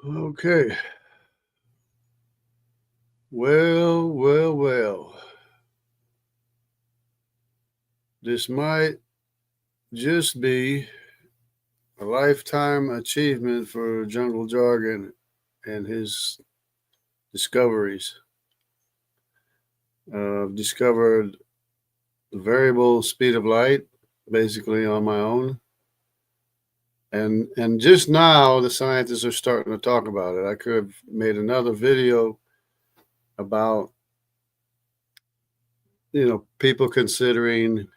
Okay. Well. This might just be a lifetime achievement for Jungle Jargon and his discoveries. I've discovered the variable speed of light basically on my own. And just now the scientists are starting to talk about it. I could have made another video about people considering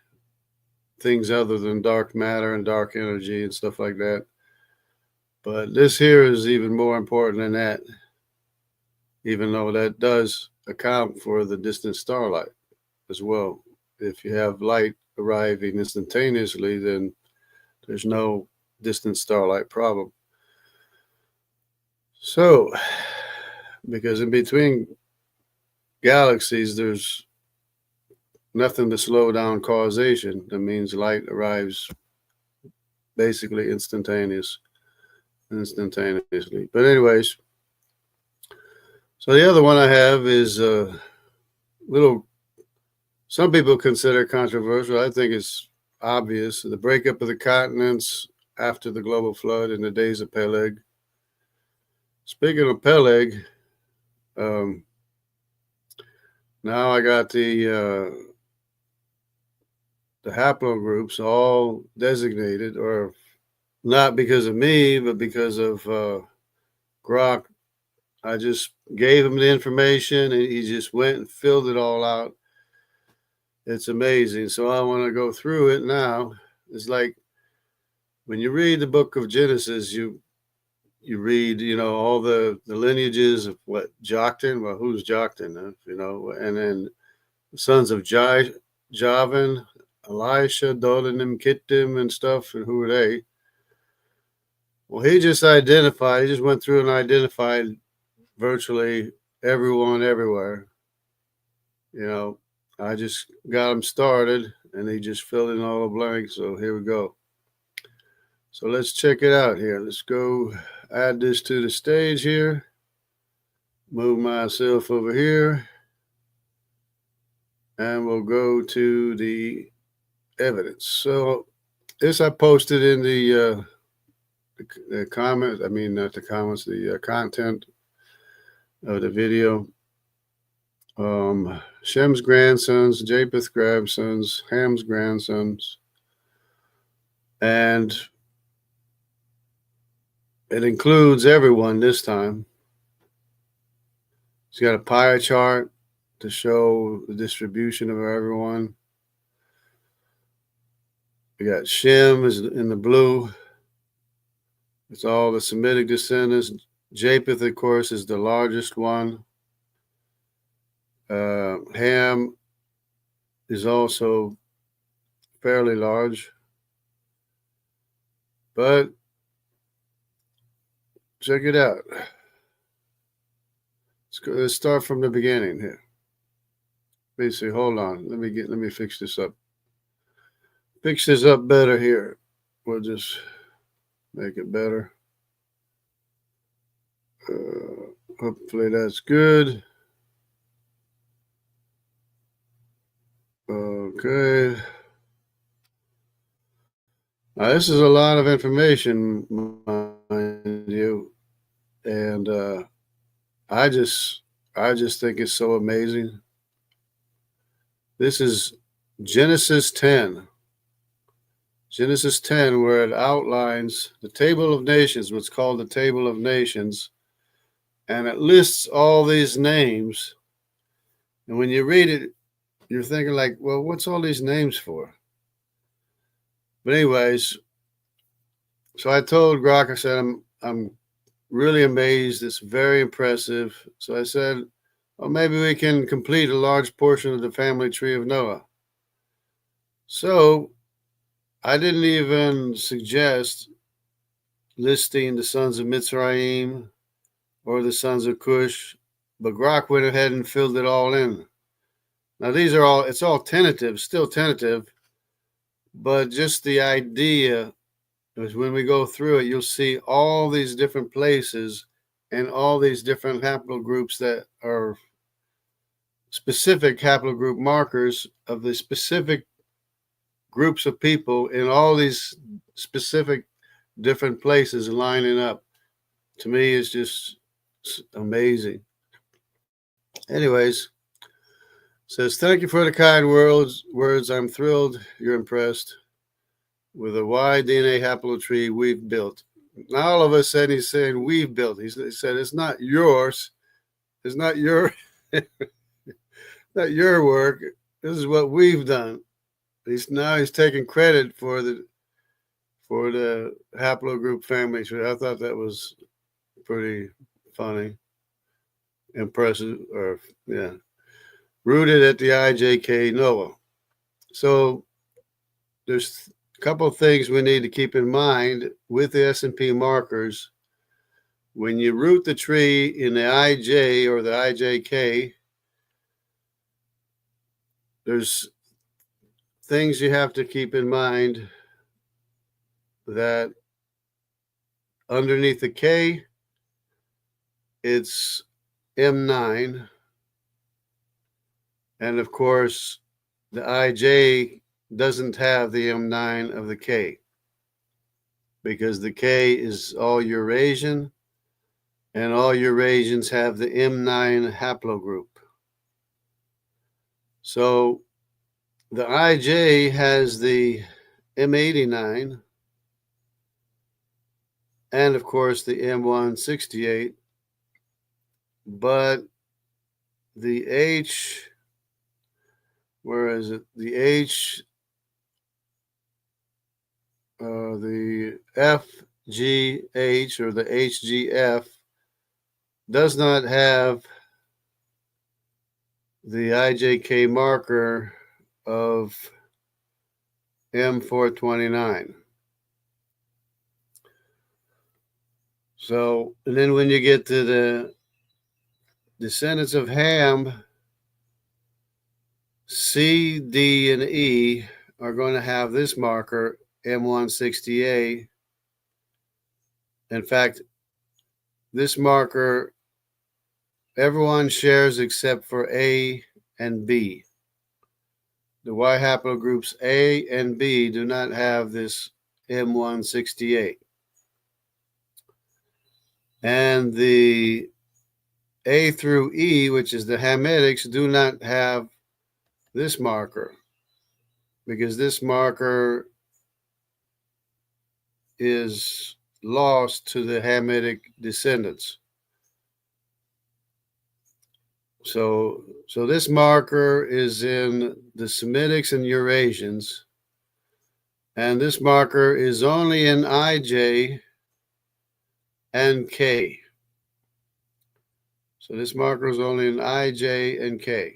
things other than dark matter and dark energy and stuff like that. But this here is even more important than that, even though that does account for the distant starlight as well. If you have light arriving instantaneously, then there's no distant starlight problem. So, because in between galaxies, there's nothing to slow down causation. That means light arrives basically instantaneously. But anyways, so the other one I have is a little, some people consider controversial. I think it's obvious. The breakup of the continents after the global flood in the days of Peleg. Speaking of Peleg, now I got the haplogroups all designated, or not because of me, but because of Grok. I just gave him the information and he just went and filled it all out. It's amazing. So I want to go through it now. It's like when you read the book of Genesis, you read, all the lineages of what Joktan. Well, who's Joktan? And then the sons of Javan, Elisha, Dodanim, Kittim, and stuff. And who are they? Well, he just went through and identified virtually everyone everywhere. I just got him started and he just filled in all the blanks. So here we go. So let's check it out here. Let's go add this to the stage here. Move myself over here. And we'll go to the evidence. So this I posted in the comments. I mean, not the comments, the content of the video. Shem's grandsons, Japheth's grandsons, Ham's grandsons, and it includes everyone this time. It's got a pie chart to show the distribution of everyone. We got Shem is in the blue. It's all the Semitic descendants. Japheth, of course, is the largest one. Ham is also fairly large. But check it out. Let's start from the beginning here. Basically, hold on. Let me fix this up. Fix this up better here. We'll just make it better. Hopefully that's good. Okay. Now, this is a lot of information, mind you, and I just think it's so amazing. This is Genesis 10. Genesis 10, where it outlines the table of nations, what's called the table of nations, and it lists all these names. And when you read it, you're thinking like, well, what's all these names for? But anyways, so I told Grok, I said, I'm really amazed. It's very impressive. So I said, well, maybe we can complete a large portion of the family tree of Noah. So I didn't even suggest listing the sons of Mizraim or the sons of Cush, but Grok went ahead and filled it all in. Now, it's all tentative, still tentative, but just the idea is when we go through it, you'll see all these different places and all these different haplogroups that are specific haplogroup markers of the specific groups of people in all these specific different places lining up. To me, it's just amazing. Anyways, says, thank you for the kind words. I'm thrilled you're impressed with the wide DNA haplotree we've built. Now, all of a sudden, he's saying we've built. He said, it's not yours. It's not your, not your work. This is what we've done. He's taking credit for the haplogroup family tree. I thought that was pretty funny, impressive, or yeah. Rooted at the IJK Noah. So there's a couple of things we need to keep in mind with the S&P markers. When you root the tree in the IJ or the IJK, there's things you have to keep in mind that underneath the K, it's M9. And of course, the IJ doesn't have the M9 of the K because the K is all Eurasian and all Eurasians have the M9 haplogroup. So the IJ has the M89 and of course the M168, but the H, where is it? The H, the FGH or the HGF does not have the IJK marker of M429. So, and then when you get to the descendants of Ham, C, D, and E are going to have this marker, M160A. In fact, this marker, everyone shares except for A and B. The Y haplogroups A and B do not have this M168. And the A through E, which is the Hametics, do not have this marker because this marker is lost to the Hamitic descendants. So this marker is in the Semitics and Eurasians, and this marker is only in IJ and K. So this marker is only in IJ and K.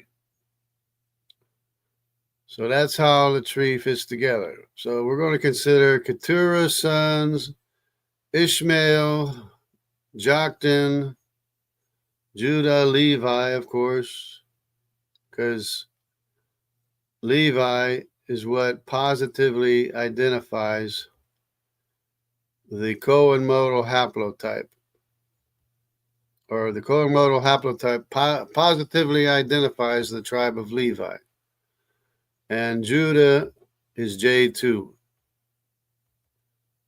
So that's how the tree fits together. So we're going to consider Keturah's sons, Ishmael, Joktan, Judah, Levi, of course, because Levi is what positively identifies the Cohen modal haplotype, or the Cohen modal haplotype positively identifies the tribe of Levi. And Judah is J2,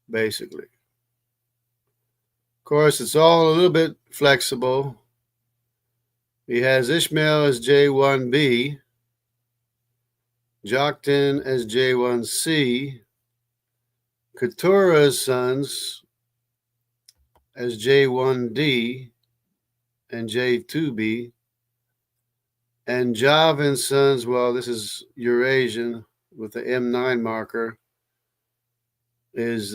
basically. Of course, it's all a little bit flexible. He has Ishmael as J1B, Joktan as J1C, Keturah's sons as J1D and J2B, and Javan's sons, well, this is Eurasian with the M9 marker, is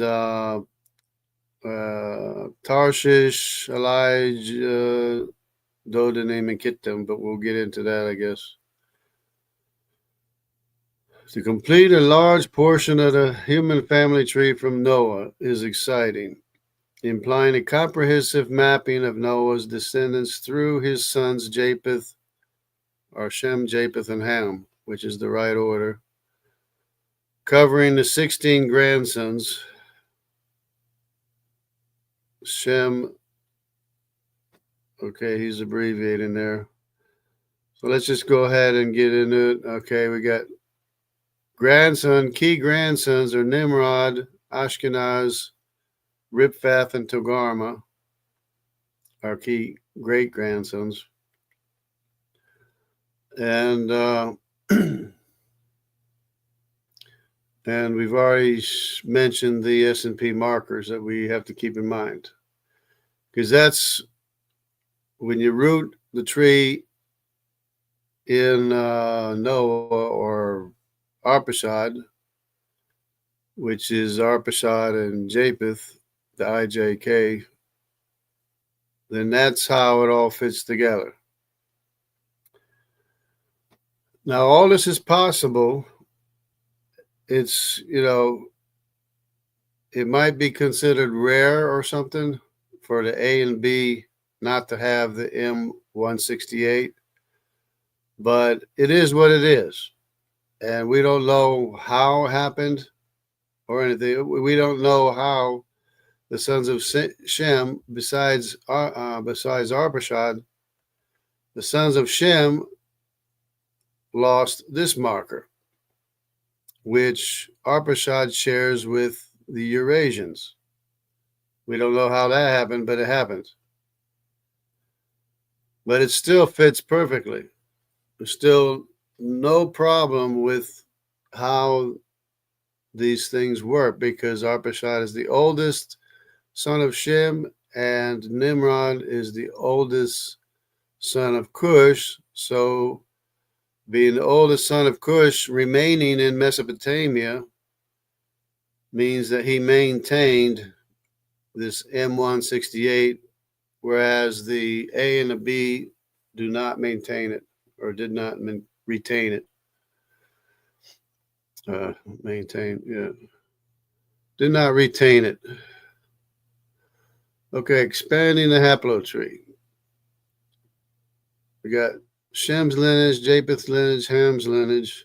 Tarshish, Elijah, Dodanim, and Kittim, but we'll get into that, I guess. To complete a large portion of the human family tree from Noah is exciting, implying a comprehensive mapping of Noah's descendants through his sons Japheth, or Shem, Japheth, and Ham, which is the right order, covering the 16 grandsons, Shem, Okay, he's abbreviating there. So let's just go ahead and get into it. Okay, we got key grandsons are Nimrod, Ashkenaz, Riphath, and Togarmah, our key great grandsons. And and we've already mentioned the S&P markers that we have to keep in mind, because that's when you root the tree in Noah or Arphaxad, which is Arphaxad and Japheth, the IJK, then that's how it all fits together. Now, all this is possible. It's, it might be considered rare or something for the A and B not to have the M168, but it is what it is. And we don't know how it happened or anything. We don't know how the sons of Shem, besides Arphaxad, the sons of Shem lost this marker, which Arphaxad shares with the Eurasians. We don't know how that happened, but it happened. But it still fits perfectly. There's still no problem with how these things work, because Arphaxad is the oldest son of Shem, and Nimrod is the oldest son of Cush. So, being the oldest son of Cush remaining in Mesopotamia means that he maintained this M168, whereas the A and the B do not maintain it, or did not retain it. Did not retain it. Okay, expanding the haplotree. We got Shem's lineage, Japheth's lineage, Ham's lineage.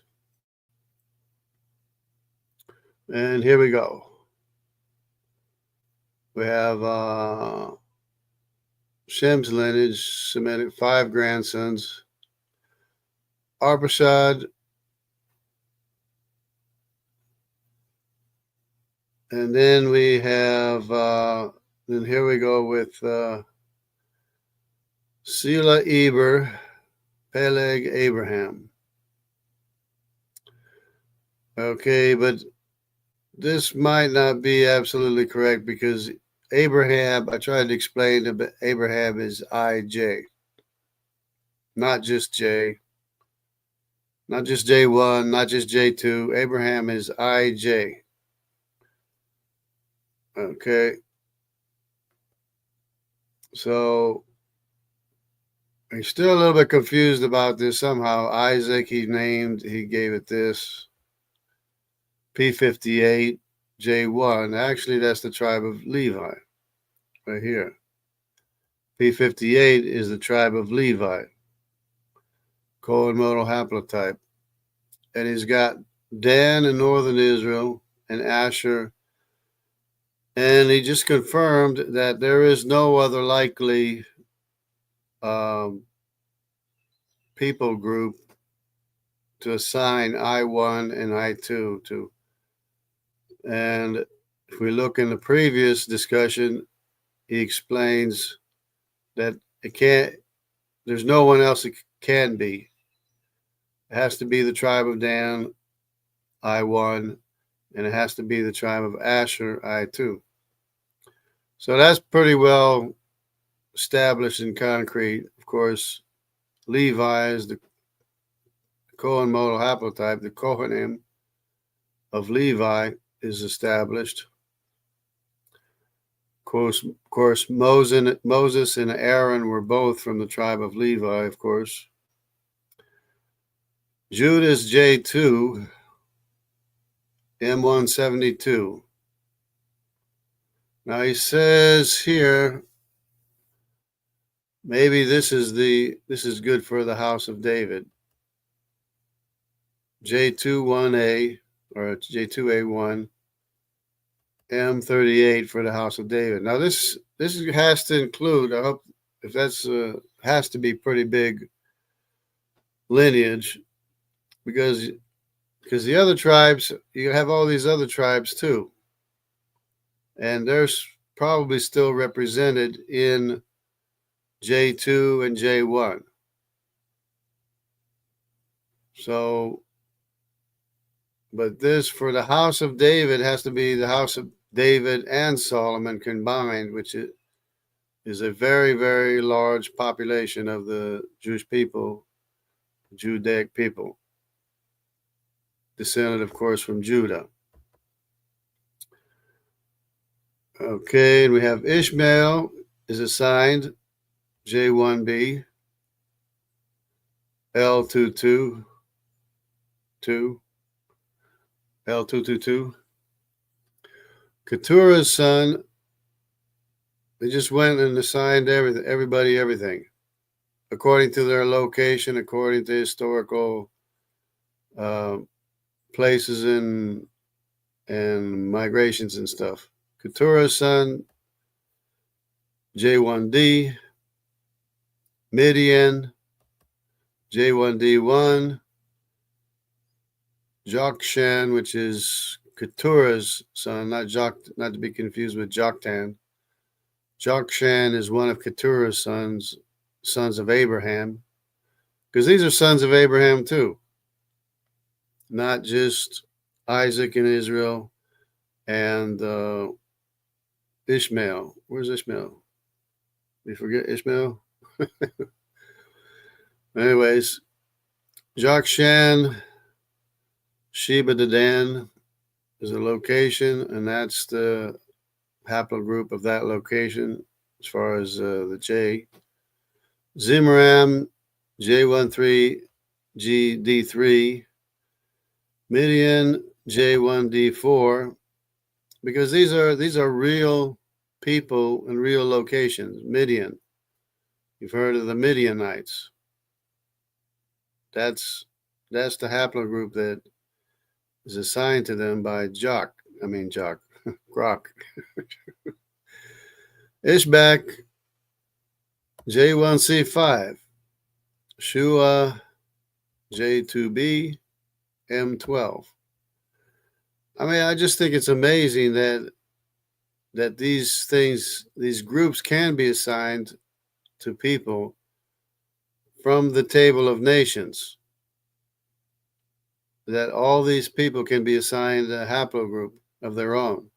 And here we go. We have Shem's lineage, Semitic, 5 grandsons. Arphaxad, and then we have, then here we go with Selah, Eber, Peleg, Abraham. Okay, but this might not be absolutely correct, because Abraham, I tried to explain that Abraham is IJ, not just J, not just J1, not just J2. Abraham is IJ. Okay. So he's still a little bit confused about this somehow. Isaac, he gave it this. P58, J1. Actually, that's the tribe of Levi right here. P58 is the tribe of Levi, co-modal haplotype. And he's got Dan in northern Israel and Asshur. And he just confirmed that there is no other likely people group to assign I1 and I2 to. And if we look in the previous discussion, he explains that there's no one else it can be. It has to be the tribe of Dan, I1, and it has to be the tribe of Asshur, I2. So that's pretty well established in concrete. Of course, Levi is the Cohen modal haplotype. The Kohanim of Levi is established. Of course, Moses and Aaron were both from the tribe of Levi, of course. Judah's J2, M172. Now he says here, maybe this is good for the house of David. J21A or J2A1, M38 for the house of David. Now this has to include, I hope if that's has to be pretty big lineage, because the other tribes, you have all these other tribes too, and they're probably still represented in J2 and J1. So, but this for the house of David has to be the house of David and Solomon combined, which is a very, very large population of the Jewish people, Judaic people, descended, of course, from Judah. Okay, and we have Ishmael is assigned J1b, L222, L222. Keturah's son, they just went and assigned everybody everything, according to their location, according to historical places and migrations and stuff. Keturah's son, J1D, Midian, J1D1, Joktan, which is Keturah's son, not to be confused with Joktan. Joktan is one of Keturah's sons of Abraham, because these are sons of Abraham too, not just Isaac and Israel and Ishmael. Where's Ishmael? We forget Ishmael? Anyways, Joktan, Sheba Dedan is a location, and that's the haplogroup of that location as far as the J. Zimram, J13, GD3, Midian, J1D4, because these are real people and real locations. Midian, you've heard of the Midianites. That's the haplogroup that is assigned to them by Grok. Ishbak, J1C5, Shua, J2B, M12. I mean, I just think it's amazing that these groups can be assigned to people from the table of nations, that all these people can be assigned a haplogroup of their own.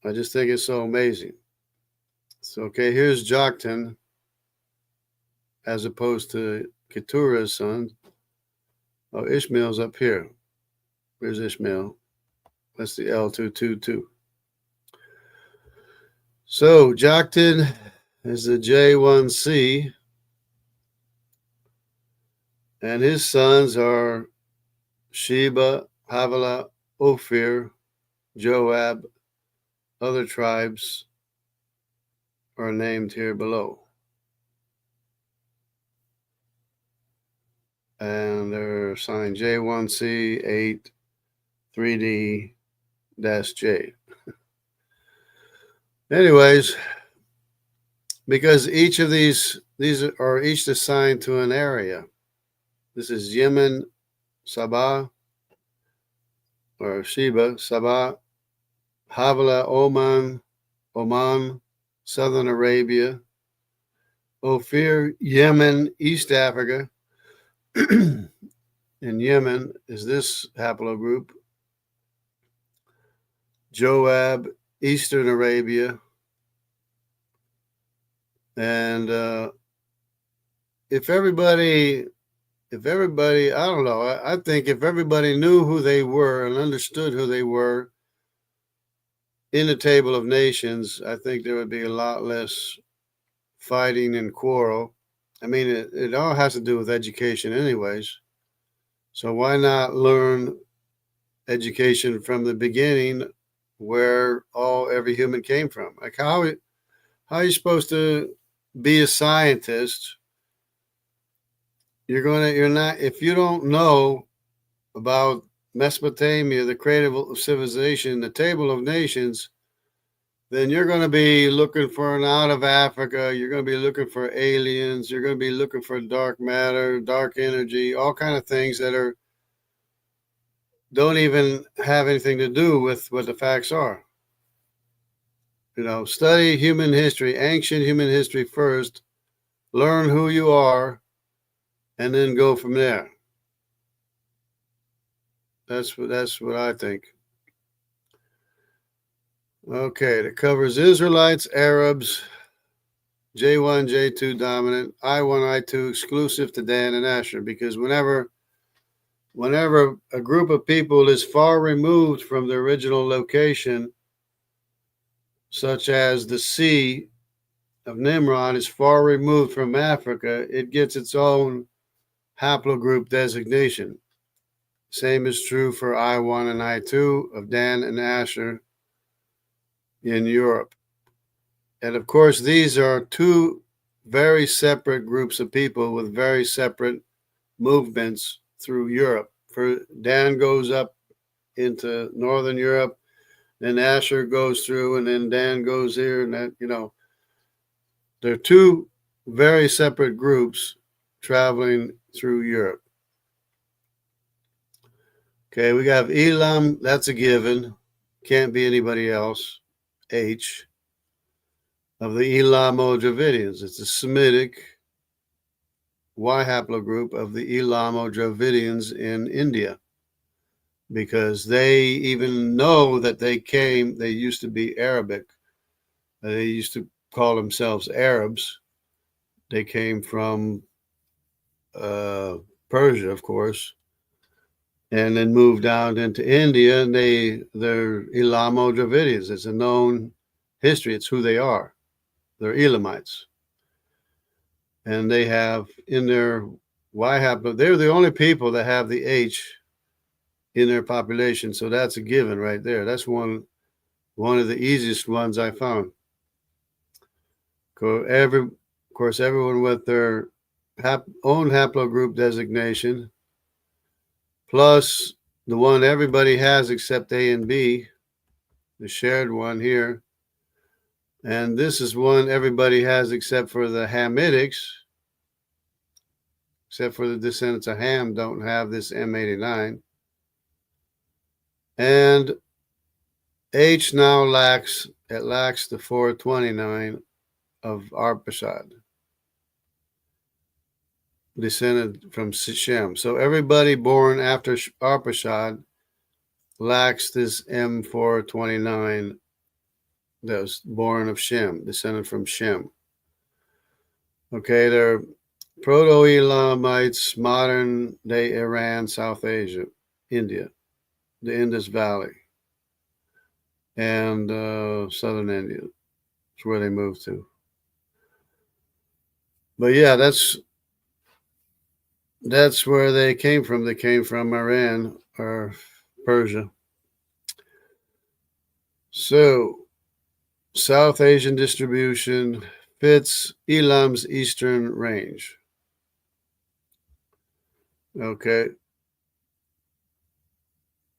I just think it's so amazing. So, okay, here's Joktan as opposed to Keturah's son. Oh, Ishmael's up here. Where's Ishmael? That's the L222. So, Joktan is the J1C, and his sons are Sheba, Havilah, Ophir, Joab. Other tribes are named here below. And they're assigned J1C 8 3D-J. Anyways, because each of these are each assigned to an area. This is Yemen, Sabah, or Sheba, Sabah, Havilah, Oman, Southern Arabia, Ophir, Yemen, East Africa. In Yemen is this haplogroup. Joab, Eastern Arabia. And if everybody, I don't know, I think if everybody knew who they were and understood who they were in the table of nations, I think there would be a lot less fighting and quarrel. I mean, it all has to do with education anyways. So why not learn education from the beginning where every human came from? Like how are you supposed to be a scientist? You're not, if you don't know about Mesopotamia, the cradle of civilization, the table of nations, then you're going to be looking for an out of Africa. You're going to be looking for aliens. You're going to be looking for dark matter, dark energy, all kind of things that don't even have anything to do with what the facts are. Study human history, ancient human history first, learn who you are, and then go from there. That's what I think. Okay, that covers Israelites, Arabs, J1, J2 dominant, I1, I2 exclusive to Dan and Asshur, because whenever a group of people is far removed from the original location, such as the sea of Nimrod is far removed from Africa, it gets its own haplogroup designation. Same is true for I1 and I2 of Dan and Asshur in Europe. And of course, these are two very separate groups of people with very separate movements through Europe. For Dan goes up into Northern Europe, then Asshur goes through, and then Dan goes here, and that, they're two very separate groups traveling through Europe. Okay, we got Elam, that's a given. Can't be anybody else. H of the Elamo-Dravidians. It's a Semitic Y haplogroup of the Elamo-Dravidians in India, because they even know that they used to be Arabic. They used to call themselves Arabs. They came from Persia, of course, and then moved out into India, and they're Elamo-Dravidians. It's a known history. It's who they are. They're Elamites. And they have in their Y haplo, they're the only people that have the H in their population. So that's a given right there. That's one of the easiest ones I found. Of course, everyone with their own haplogroup designation, plus the one everybody has except A and B, the shared one here. And this is one everybody has except for the Hamitics, except for the descendants of Ham don't have this M89. And H now lacks the 429 of Arphaxad, descended from Shem. So everybody born after Arphaxad lacks this M429 that was born of Shem, descended from Shem. Okay, they're Proto-Elamites, modern-day Iran, South Asia, India, the Indus Valley, and southern India. That's where they moved to. But yeah, that's where they came from. They came from Iran or Persia. So, South Asian distribution fits Elam's eastern range. Okay.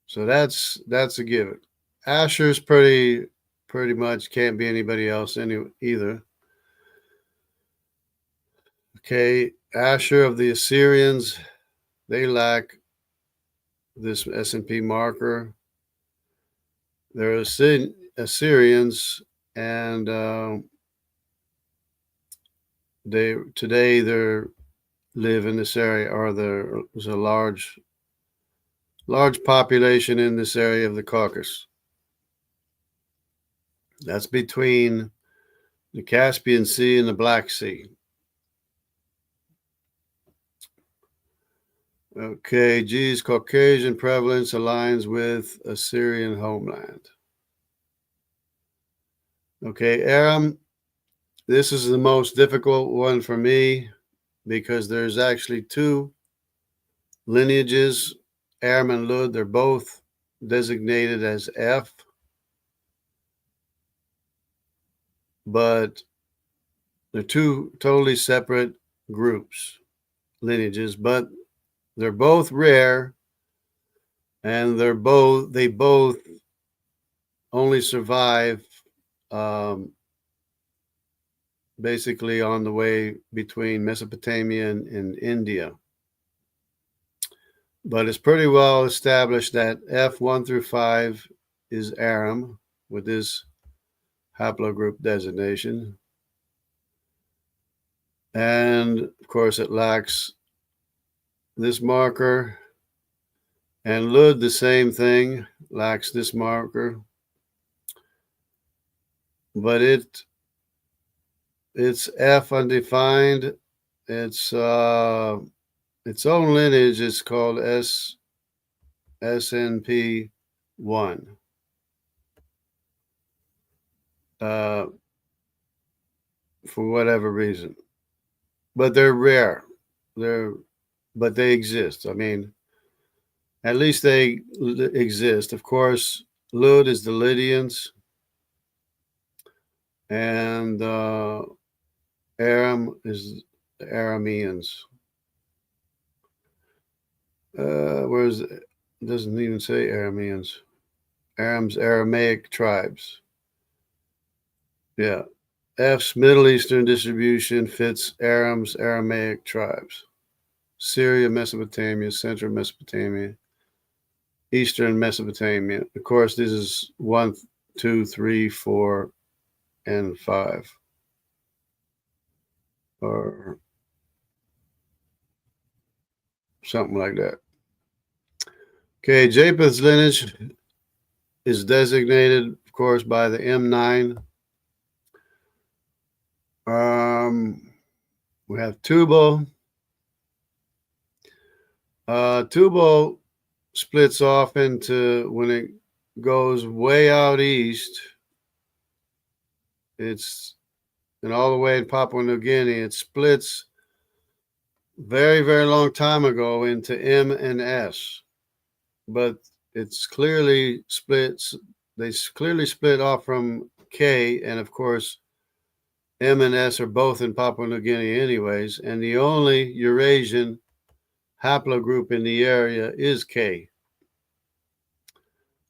So that's a given. Asshur's pretty much can't be anybody else either. Okay, Asshur of the Assyrians, they lack this S&P marker. They're Assyrians, and they live in this area, or there's a large population in this area of the Caucasus. That's between the Caspian Sea and the Black Sea. Okay, G's Caucasian prevalence aligns with Assyrian homeland. Okay, Aram, this is the most difficult one for me because there's actually two lineages, Aram and Lud. They're both designated as F, but they're two totally separate groups, lineages, but they're both rare, and they both only survive basically on the way between Mesopotamia and India. But it's pretty well established that F1 through 5 is Aram with his haplogroup designation. And of course, it lacks this marker. And Lud, the same thing, lacks this marker. But it's F undefined. Its own lineage is called SNP1. For whatever reason. But they're rare. But they exist. I mean, at least they exist. Of course, Lud is the Lydians, and Aram is the Arameans. Where's it? Doesn't even say Arameans. Aram's Aramaic tribes. Yeah. F's Middle Eastern distribution fits Aram's Aramaic tribes. Syria, Mesopotamia, Central Mesopotamia, Eastern Mesopotamia. Of course, this is 1, 2, 3, 4, and 5. Or something like that. Okay, Japheth's lineage is designated, of course, by the M9. We have Tubal. Tubal splits off into, when it goes way out east, and all the way in Papua New Guinea, it splits very, very long time ago into M and S. But it's clearly splits. They clearly split off from K, and of course, M and S are both in Papua New Guinea anyways, and the only Eurasian haplogroup in the area is K.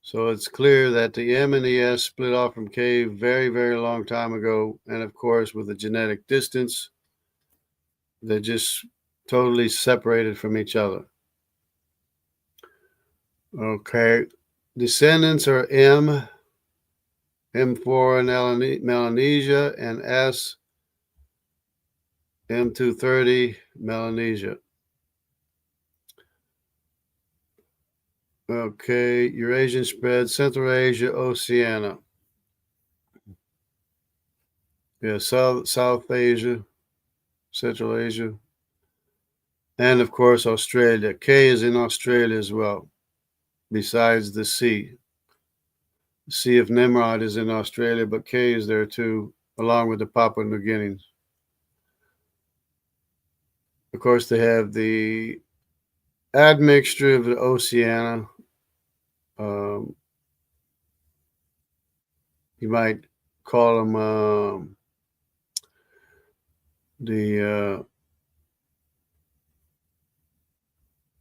So it's clear that the M and the S split off from K very, very long time ago, and of course, with the genetic distance, they're just totally separated from each other. Okay, descendants are M, M4 in Melanesia, and S, M230 Melanesia. Okay, Eurasian spread, Central Asia, Oceania. Yeah, South Asia, Central Asia, and of course Australia. K is in Australia as well, besides the C. The Sea of Nimrod is in Australia, but K is there too, along with the Papua New Guineans. Of course, they have the admixture of the Oceania. You might call them the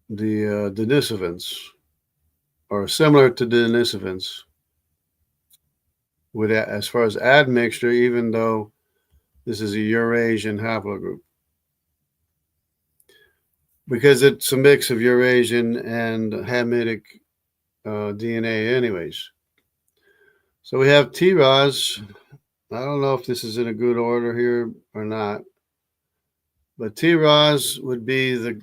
Denisovans, or similar to Denisovans, with as far as admixture, even though this is a Eurasian haplogroup, because it's a mix of Eurasian and Hamitic DNA anyways. So we have Tiras. I don't know if this is in a good order here or not, but Tiras would be the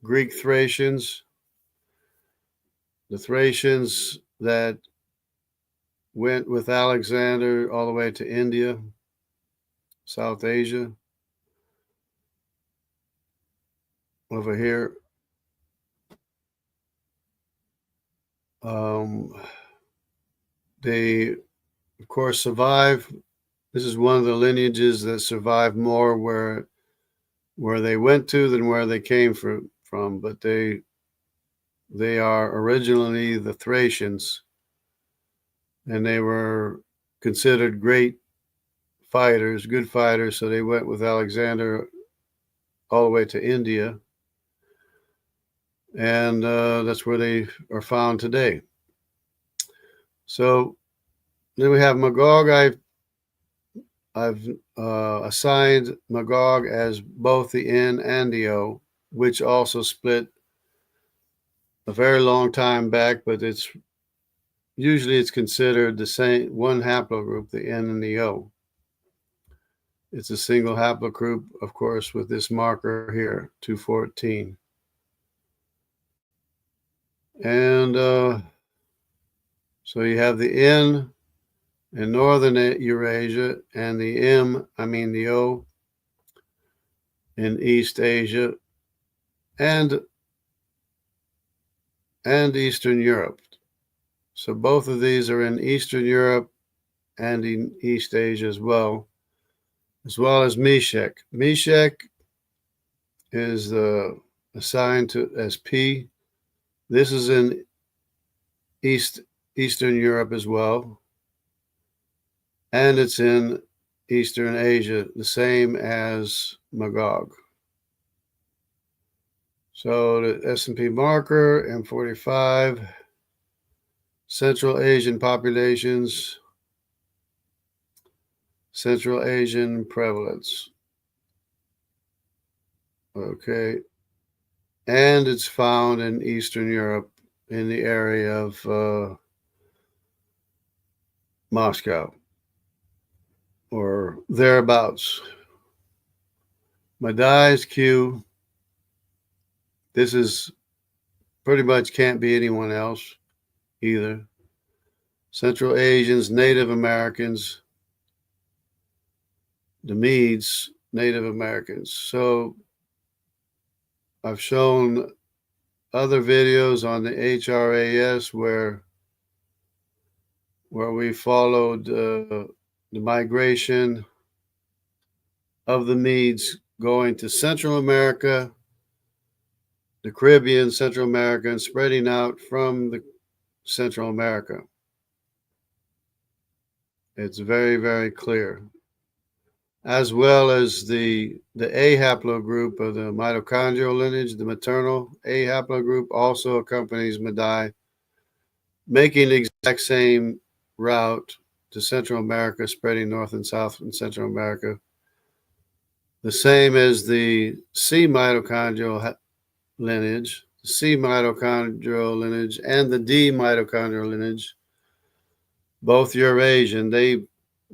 Greek Thracians, the Thracians that went with Alexander all the way to India, South Asia. Over here, they, of course, survive. This is one of the lineages that survive more where they went to than where they came from. But they are originally the Thracians, and they were considered great fighters, good fighters. So they went with Alexander all the way to India, and that's where they are found today. So then we have Magog. I've assigned Magog as both the N and the O, which also split a very long time back, but it's considered the same one haplogroup, the N and the O. It's a single haplogroup, of course, with this marker here, 214. And so you have the N in northern Eurasia and the O in East Asia and Eastern Europe. So both of these are in Eastern Europe and in East Asia as well as Meshech. Meshech is assigned to as P. This is in Eastern Europe as well, and it's in Eastern Asia, the same as Magog. So the S&P marker, M45, Central Asian populations, Central Asian prevalence. Okay. And it's found in Eastern Europe in the area of Moscow or thereabouts. Madai's Q. This is pretty much can't be anyone else either. Central Asians, Native Americans, the Medes, Native Americans. So I've shown other videos on the HRAS where we followed the migration of the Medes going to Central America, the Caribbean, Central America, and spreading out from the Central America. It's very, very clear. As well as the A haplogroup of the mitochondrial lineage, the maternal A haplogroup also accompanies Madai, making the exact same route to Central America, spreading north and south in Central America. The same as the C mitochondrial lineage, the C mitochondrial lineage, and the D mitochondrial lineage, both Eurasian, they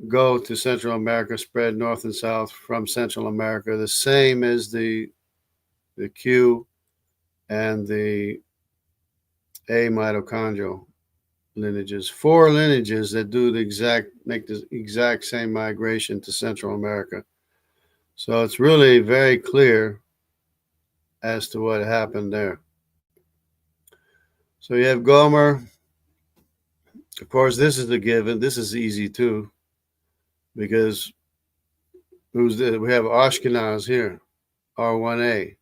go to Central America, spread north and south from Central America, the same as the Q and the A mitochondrial lineages. 4 lineages that make the exact same migration to Central America. So it's really very clear as to what happened there. So you have Gomer. Of course, this is the given. This is easy too, because we have Ashkenaz here, R1A,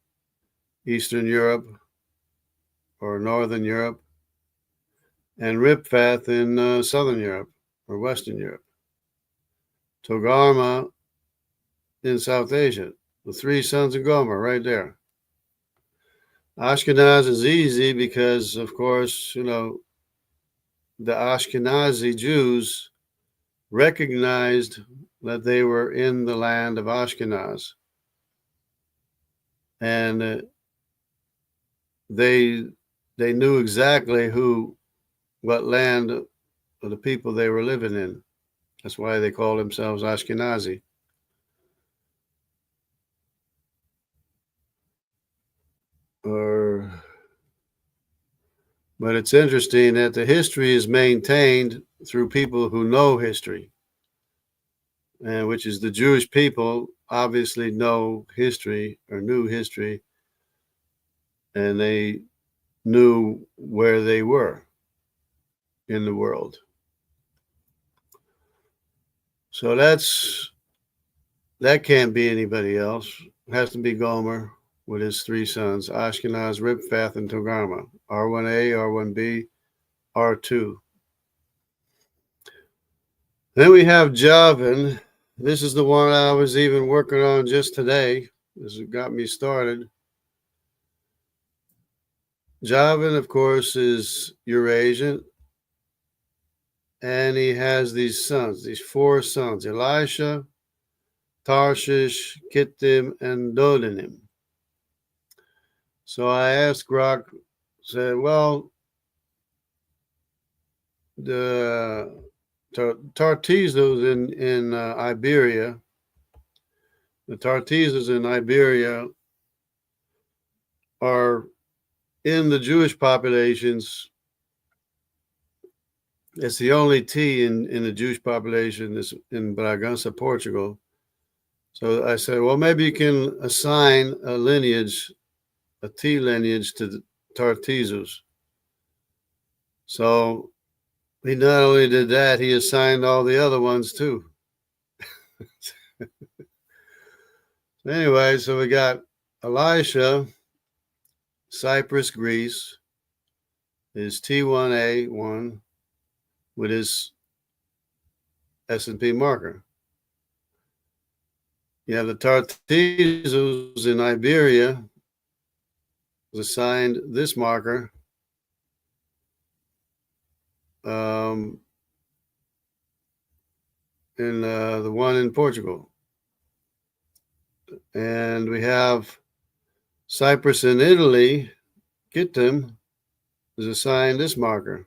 Eastern Europe or Northern Europe, and Ripfath in Southern Europe or Western Europe. Togarma in South Asia, the 3 sons of Gomer right there. Ashkenaz is easy because, of course, the Ashkenazi Jews recognized that they were in the land of Ashkenaz. And they knew exactly what land of the people they were living in. That's why they call themselves Ashkenazi. But it's interesting that the history is maintained through people who know history, which is the Jewish people obviously know history or knew history, and they knew where they were in the world. So that can't be anybody else. It has to be Gomer with his 3 sons, Ashkenaz, Ripfath, and Togarma, R1A, R1B, R2. Then we have Javan. This is the one I was even working on just today. This got me started. Javan, of course, is Eurasian, and he has these 4 sons, Elisha, Tarshish, Kittim, and Dodanim. So I asked Grok, said, well, the Tartizos in Iberia, the Tartizos in Iberia are in the Jewish populations. It's the only T in the Jewish population is in Bragança, Portugal. So I said, well, maybe you can assign a lineage, a T lineage to the Tartizos. So he not only did that, he assigned all the other ones too. Anyway, so we got Elisha, Cyprus, Greece, is T1A1 with his S&P marker. You have the Tartizos in Iberia, was assigned this marker. And the one in Portugal. And we have Cyprus in Italy, Kittim, is assigned this marker.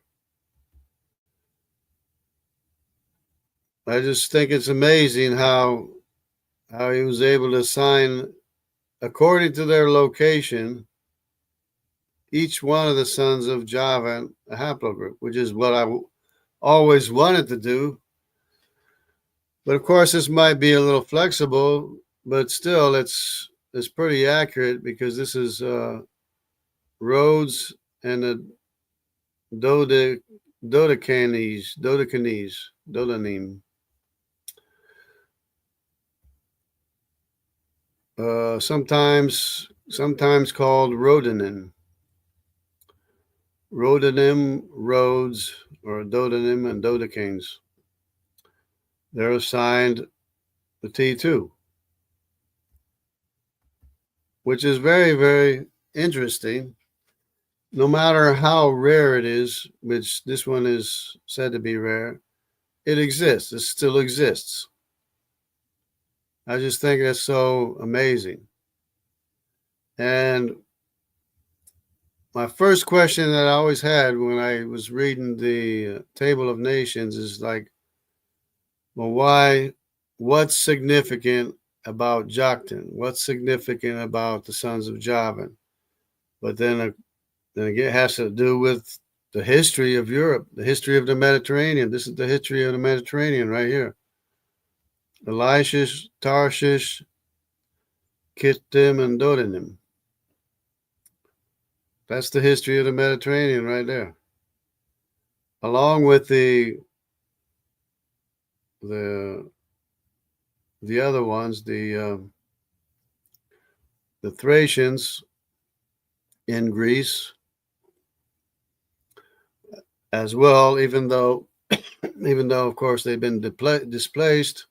I just think it's amazing how he was able to assign, according to their location, each one of the sons of Javan a haplogroup, which is what I always wanted to do. But of course, this might be a little flexible, but still, it's pretty accurate because this is Rhodes and the Dodanim. Sometimes called Rhodanim. Rhodanim, Rhodes, or Dodanim and Dodecanes. They're assigned the T2, which is very, very interesting. No matter how rare it is, which this one is said to be rare, it exists. It still exists. I just think that's so amazing. And my first question that I always had when I was reading the Table of Nations is like, well, what's significant about Joktan? What's significant about the sons of Javan? But then again, it has to do with the history of Europe, the history of the Mediterranean. This is the history of the Mediterranean right here. Elisha, Tarshish, Kittim, and Dodanim. That's the history of the Mediterranean right there. Along with the other ones, the Thracians in Greece as well, even though of course they've been displaced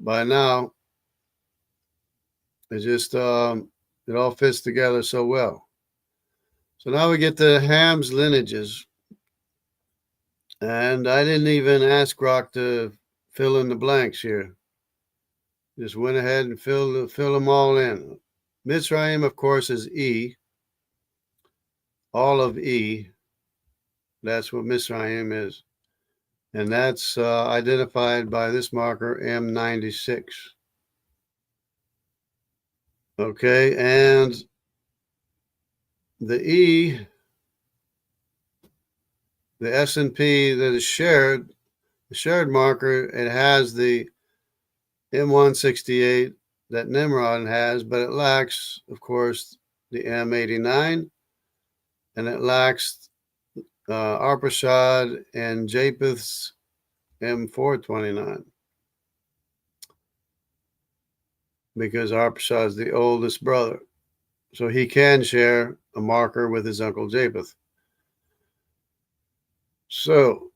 by now. It just it all fits together so well. So now we get to Ham's lineages, and I didn't even ask Grok to fill in the blanks here. Just went ahead and fill them all in. Mizraim, of course, is E. All of E. That's what Mizraim is. And that's identified by this marker, M96. Okay, and the E, the S&P that is shared, the shared marker, it has the M168 that Nimrod has, but it lacks, of course, the M89, and it lacks Arphaxad and Japheth's M429, because Arphaxad is the oldest brother. So he can share a marker with his uncle Japheth. So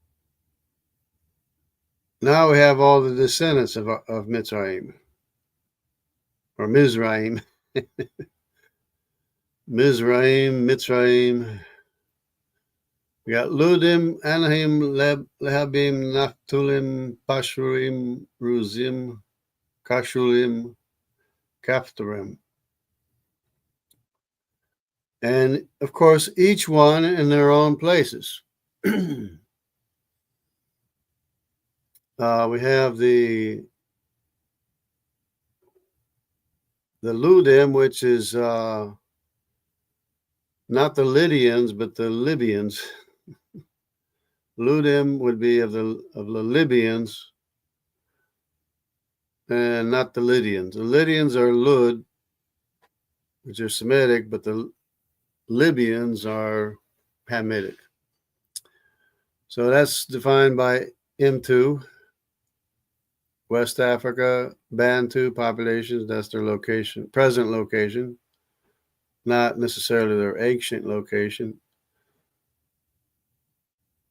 now we have all the descendants of Mizraim, or Mizraim. Mizraim. We got Ludim, Anahim, Lehabim, Naphthalim, Pashurim, Ruzim, Kashulim, Caphtorim. And of course, each one in their own places. We have the Ludim, which is not the Lydians, but the Libyans. Ludim would be of the Libyans, and not the Lydians. The Lydians are Lud, which are Semitic, but the Libyans are Hamitic. So that's defined by M2, West Africa, Bantu populations. That's their location, present location, not necessarily their ancient location.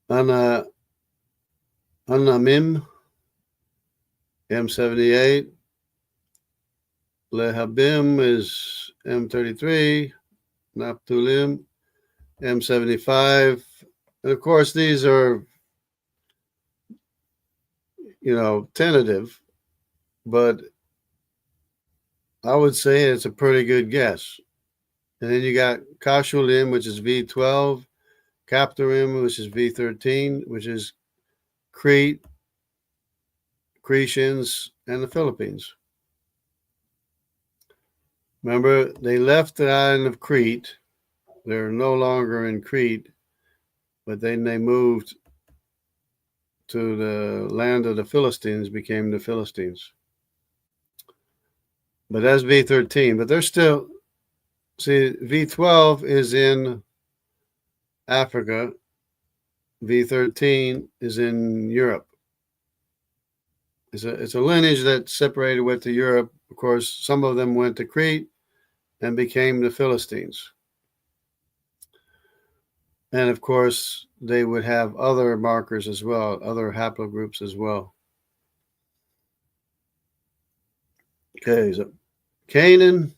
Anamim, M78. Lehabim is M33. Naptulim, M75. And of course, these are, tentative, but I would say it's a pretty good guess. And then you got Kashulim, which is V12, Captorim, which is V13, which is Crete, Cretians, and the Philippines. Remember, they left the island of Crete. They're no longer in Crete, but then they moved to the land of the Philistines, became the Philistines. But that's V13. But they're still, see, V12 is in Africa. V13 is in Europe. It's a lineage that separated, went to Europe. Of course, some of them went to Crete and became the Philistines. And of course, they would have other markers as well, other haplogroups as well. Okay, so Canaan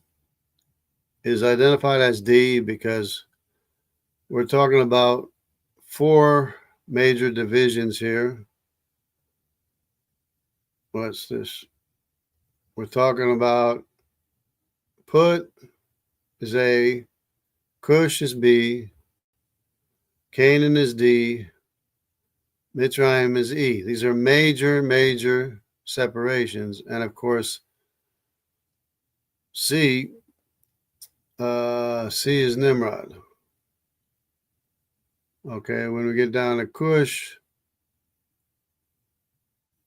is identified as D because we're talking about 4 major divisions here. What's this? We're talking about Phut is A, Cush is B, Canaan is D, Mizraim is E. These are major separations. And of course, C is Nimrod. Okay, when we get down to Cush,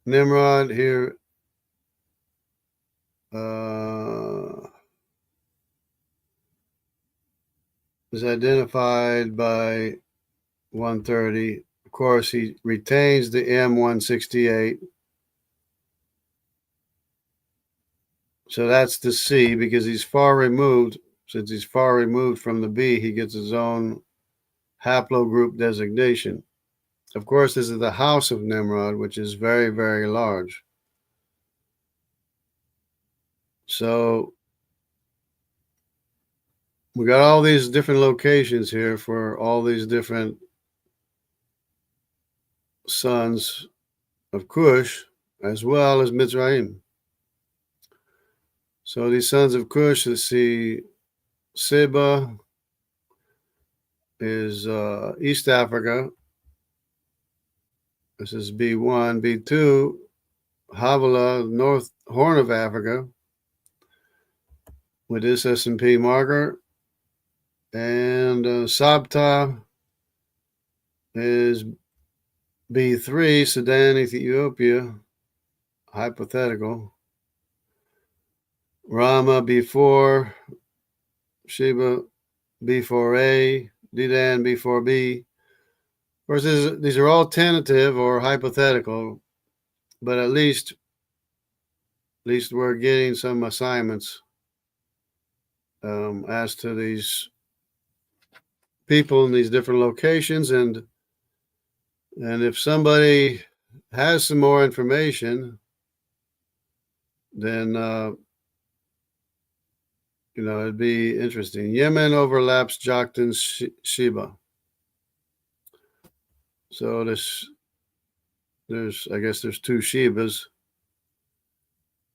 Nimrod here is identified by 130. Of course, he retains the M168. So that's the C because he's far removed. Since he's far removed from the B, he gets his own haplogroup designation. Of course, this is the house of Nimrod, which is very, very large. So we got all these different locations here for all these different sons of Cush, as well as Mizraim. So these sons of Cush, let's see, Seba is East Africa. This is B1. B2, Havilah, North Horn of Africa, with this S&P marker. And Sabta is B3, Sudan, Ethiopia, hypothetical. Rama, B4, Sheba, B4A, Dedan, B4B. Of course, these are all tentative or hypothetical, but at least we're getting some assignments as to these people in these different locations. And if somebody has some more information, then it'd be interesting. Yemen overlaps Joktan, Sheba. So I guess there's 2 Shebas.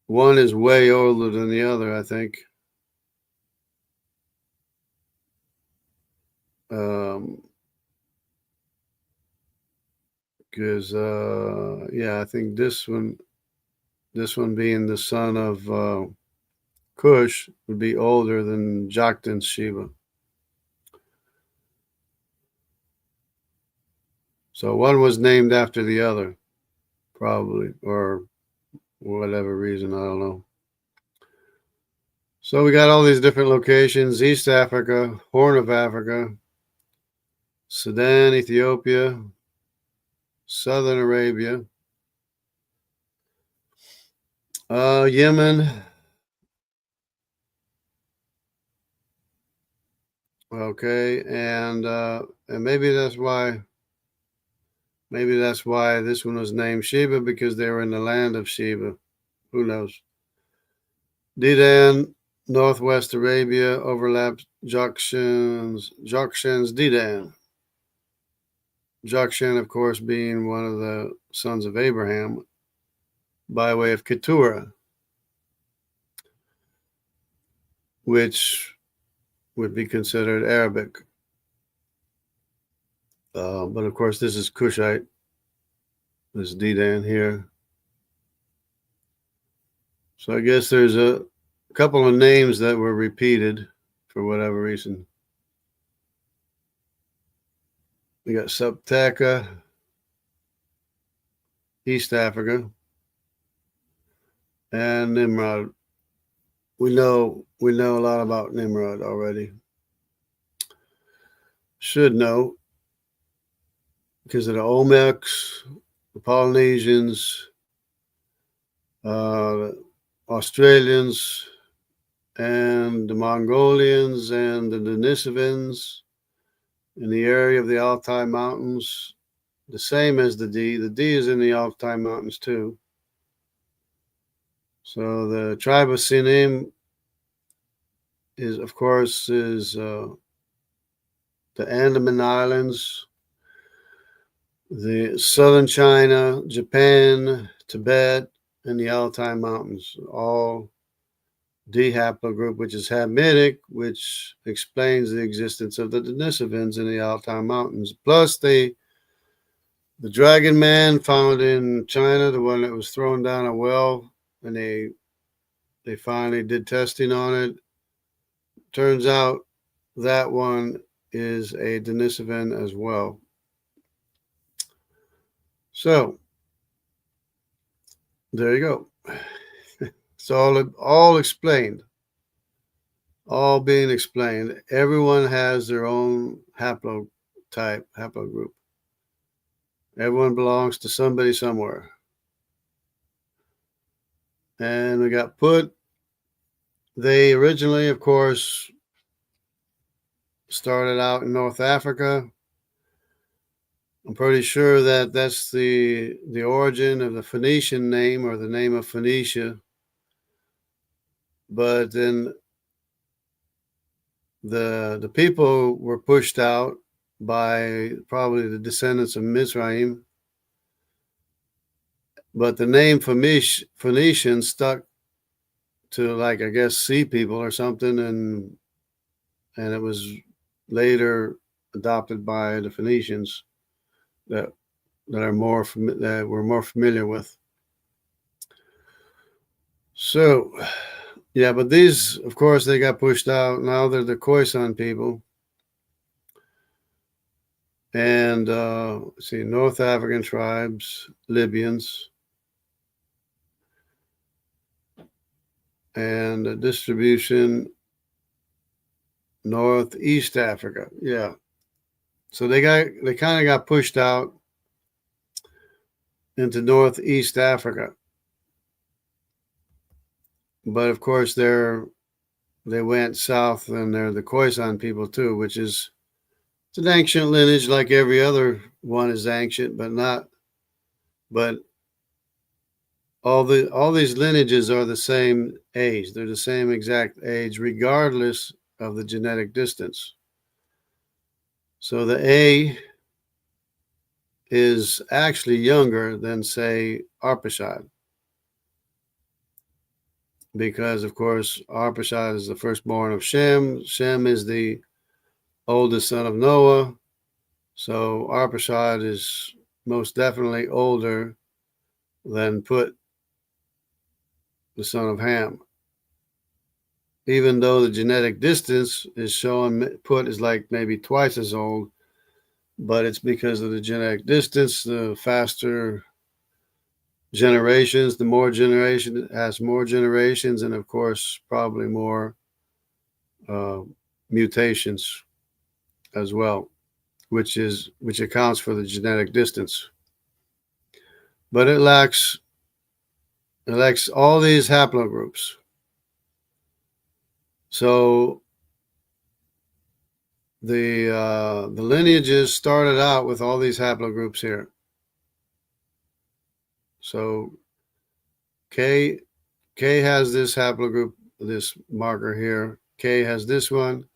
one is way older than the other, I think. Because I think this one being the son of Cush would be older than Joktan's Sheba. So one was named after the other, probably, or whatever reason, I don't know. So we got all these different locations: East Africa, Horn of Africa, Sudan, Ethiopia, Southern Arabia, Yemen. Okay, and maybe that's why this one was named Sheba, because they were in the land of Sheba. Who knows? Dedan, Northwest Arabia, overlaps Jokshan's Dedan. Jokshan, of course, being one of the sons of Abraham by way of Keturah, which would be considered Arabic. But of course, this is Cushite. This is Dedan here. So I guess there's a couple of names that were repeated for whatever reason. We got Subtaka, East Africa, and Nimrod. We know a lot about Nimrod already. Should know, because of the Olmecs, the Polynesians, the Australians, and the Mongolians, and the Denisovans in the area of the Altai Mountains, the same as the D. The D is in the Altai Mountains too. So the tribe of Sinim is, of course, the Andaman Islands, the southern China, Japan, Tibet, and the Altai Mountains, all D haplogroup, which is Hamitic, which explains the existence of the Denisovans in the Altai Mountains. Plus the dragon man found in China, the one that was thrown down a well, and they finally did testing on it. Turns out that one is a Denisovan as well. So there you go. It's all explained. All being explained. Everyone has their own haplogroup. Everyone belongs to somebody somewhere. And we got Phut. They originally, of course, started out in North Africa. I'm pretty sure that that's the origin of the Phoenician name, or the name of Phoenicia. But then the people were pushed out by probably the descendants of Mizraim. But the name Phoenician stuck to, like, I guess, sea people or something, and it was later adopted by the Phoenicians that we're more familiar with. So, yeah, but these, of course, they got pushed out. Now they're the Khoisan people. And North African tribes, Libyans, and the distribution Northeast Africa. Yeah. So they kind of got pushed out into Northeast Africa. But of course they went south, and they're the Khoisan people too, which is, it's an ancient lineage like every other one is ancient, but all these lineages are the same age. They're the same exact age, regardless of the genetic distance. So the A is actually younger than, say, Arphaxad. because, of course, Arphaxad is the firstborn of Shem. Shem is the oldest son of Noah. So Arphaxad is most definitely older than Phut, the son of Ham. Even though the genetic distance is showing Phut is like maybe twice as old, but it's because of the genetic distance. The faster generations, the more generation has more generations, and of course probably more mutations as well, which accounts for the genetic distance. But it lacks all these haplogroups. So the lineages started out with all these haplogroups here. So K has this haplogroup, this marker here. K has this one.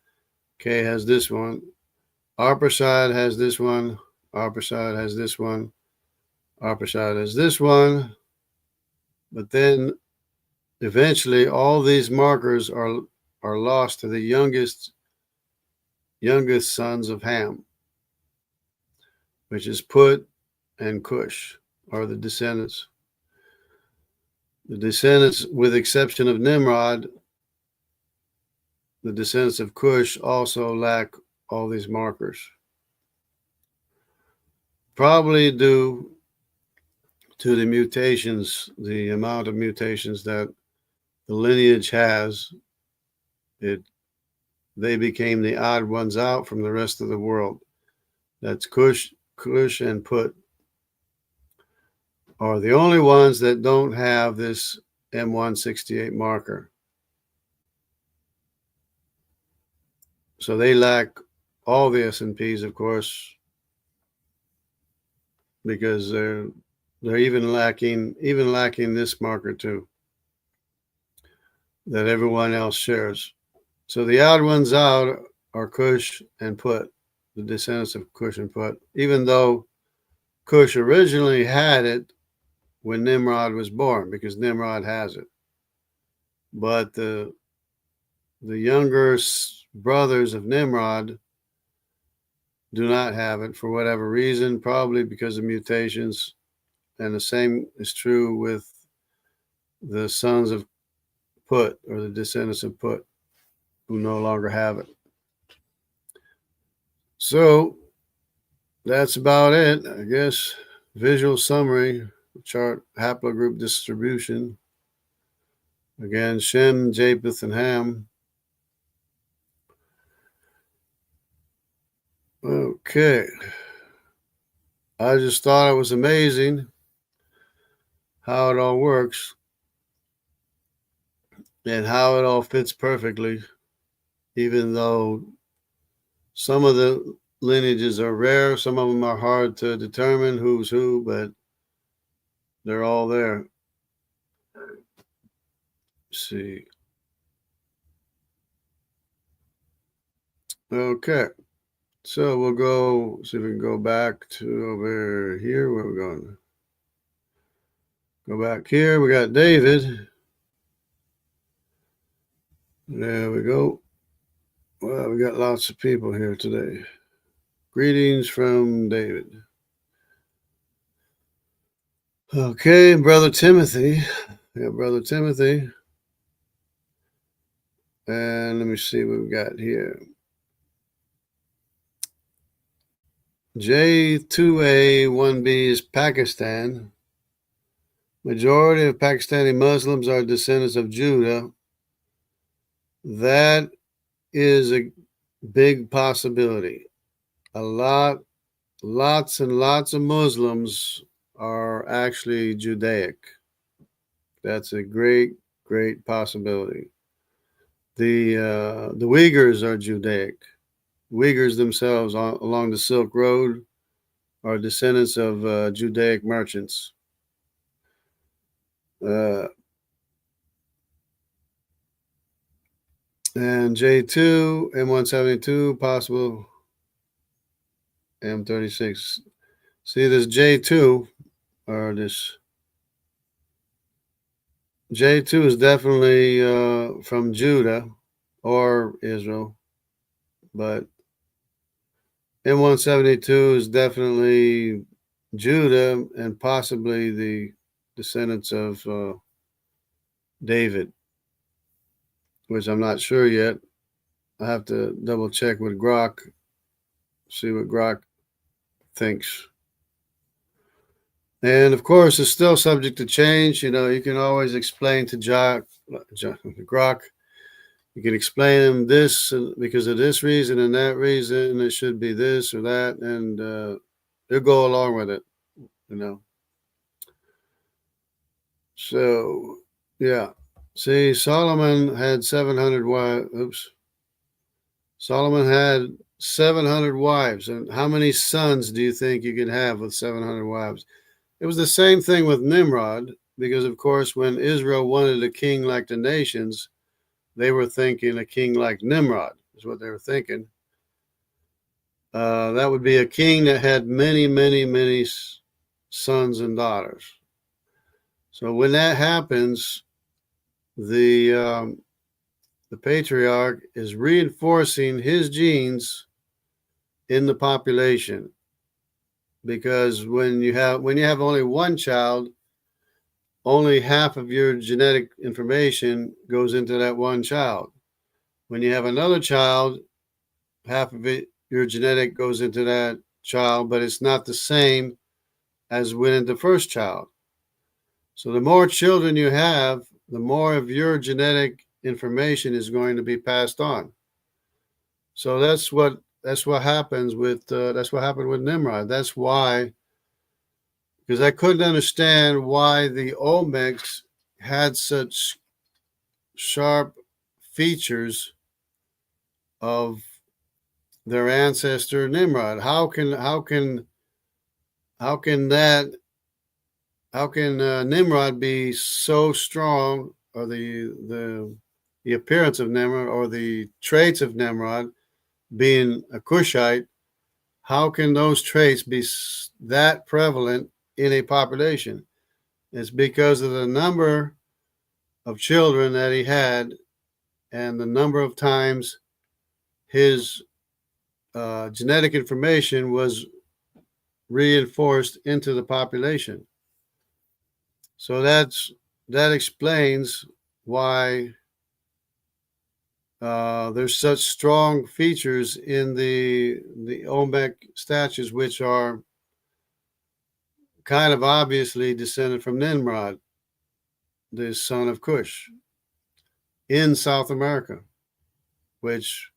K has this one. Arphaxad has this one. Arphaxad has this one. Arphaxad has this one. But then eventually all these markers are lost to the youngest sons of Ham, which is Phut and Cush, are the descendants. The descendants, with exception of Nimrod, the descendants of Cush also lack all these markers. Probably due to the mutations, the amount of mutations that the lineage has, they became the odd ones out from the rest of the world. That's Cush and Phut are the only ones that don't have this M168 marker. So they lack all the S&Ps, of course, because they're even lacking this marker too, that everyone else shares. So the odd ones out are Cush and Phut, the descendants of Cush and Phut, even though Cush originally had it when Nimrod was born, because Nimrod has it. But the younger brothers of Nimrod do not have it for whatever reason, probably because of mutations. And the same is true with the sons of Phut, or the descendants of Phut, who no longer have it. So that's about it, I guess. Visual summary, chart haplogroup distribution. Again, Shem, Japheth, and Ham. Okay. I just thought it was amazing how it all works and how it all fits perfectly, even though some of the lineages are rare, some of them are hard to determine who's who, but they're all there. Let's see. Okay. So we'll go see if we can go back to over here. Where we're going? Go back here. We got David. There we go. Well, we got lots of people here today. Greetings from David. Okay, Brother Timothy. We got Brother Timothy. And let me see what we got here. J2A1B is Pakistan. Majority of Pakistani Muslims are descendants of Judah. That is a big possibility. Lots and lots of Muslims are actually Judaic. That's a great, great possibility. The Uyghurs are Judaic. Uyghurs themselves along the Silk Road are descendants of Judaic merchants. And J2, M172, possible M36. See this J2, or this J2 is definitely from Judah or Israel, but M172 is definitely Judah and possibly the descendants of David, which I'm not sure yet. I have to double check with Grok, see what Grok thinks. And of course, it's still subject to change. You can always explain to Grok. You can explain him this because of this reason and that reason. It should be this or that, and they'll go along with it. So, yeah. See, Solomon had 700 wives. Solomon had 700 wives. And how many sons do you think you could have with 700 wives? It was the same thing with Nimrod, because, of course, when Israel wanted a king like the nations, they were thinking a king like Nimrod is what they were thinking. That would be a king that had many, many, many sons and daughters. So when that happens, the patriarch is reinforcing his genes in the population, because when you have only one child, only half of your genetic information goes into that one child. When you have another child, half of your genetic goes into that child, but it's not the same as when the first child. So the more children you have, the more of your genetic information is going to be passed on. So that's what happens with that's what happened with Nimrod. That's why, because I couldn't understand why the Olmecs had such sharp features of their ancestor Nimrod. How can Nimrod be so strong, or the appearance of Nimrod, or the traits of Nimrod, being a Cushite? How can those traits be that prevalent in a population? It's because of the number of children that he had and the number of times his genetic information was reinforced into the population. So that explains why there's such strong features in the Olmec statues, which are kind of obviously descended from Nimrod, the son of Cush, in South America, which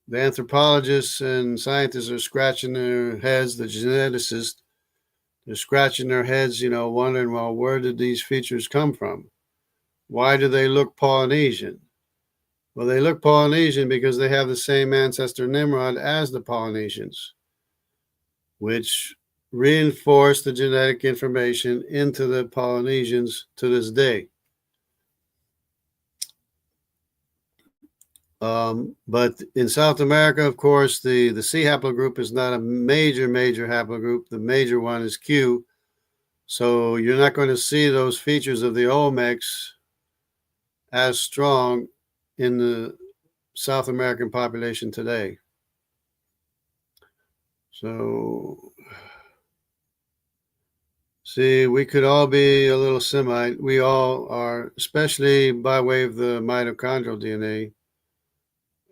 the anthropologists and scientists are scratching their heads, the geneticists, they're scratching their heads, wondering, well, where did these features come from? Why do they look Polynesian? Well, they look Polynesian because they have the same ancestor Nimrod as the Polynesians, which reinforce the genetic information into the Polynesians to this day. But in South America, of course, the C haplogroup is not a major haplogroup. The major one is Q. So you're not going to see those features of the Olmecs as strong in the South American population today. So, see, we could all be a little Semite. We all are, especially by way of the mitochondrial DNA.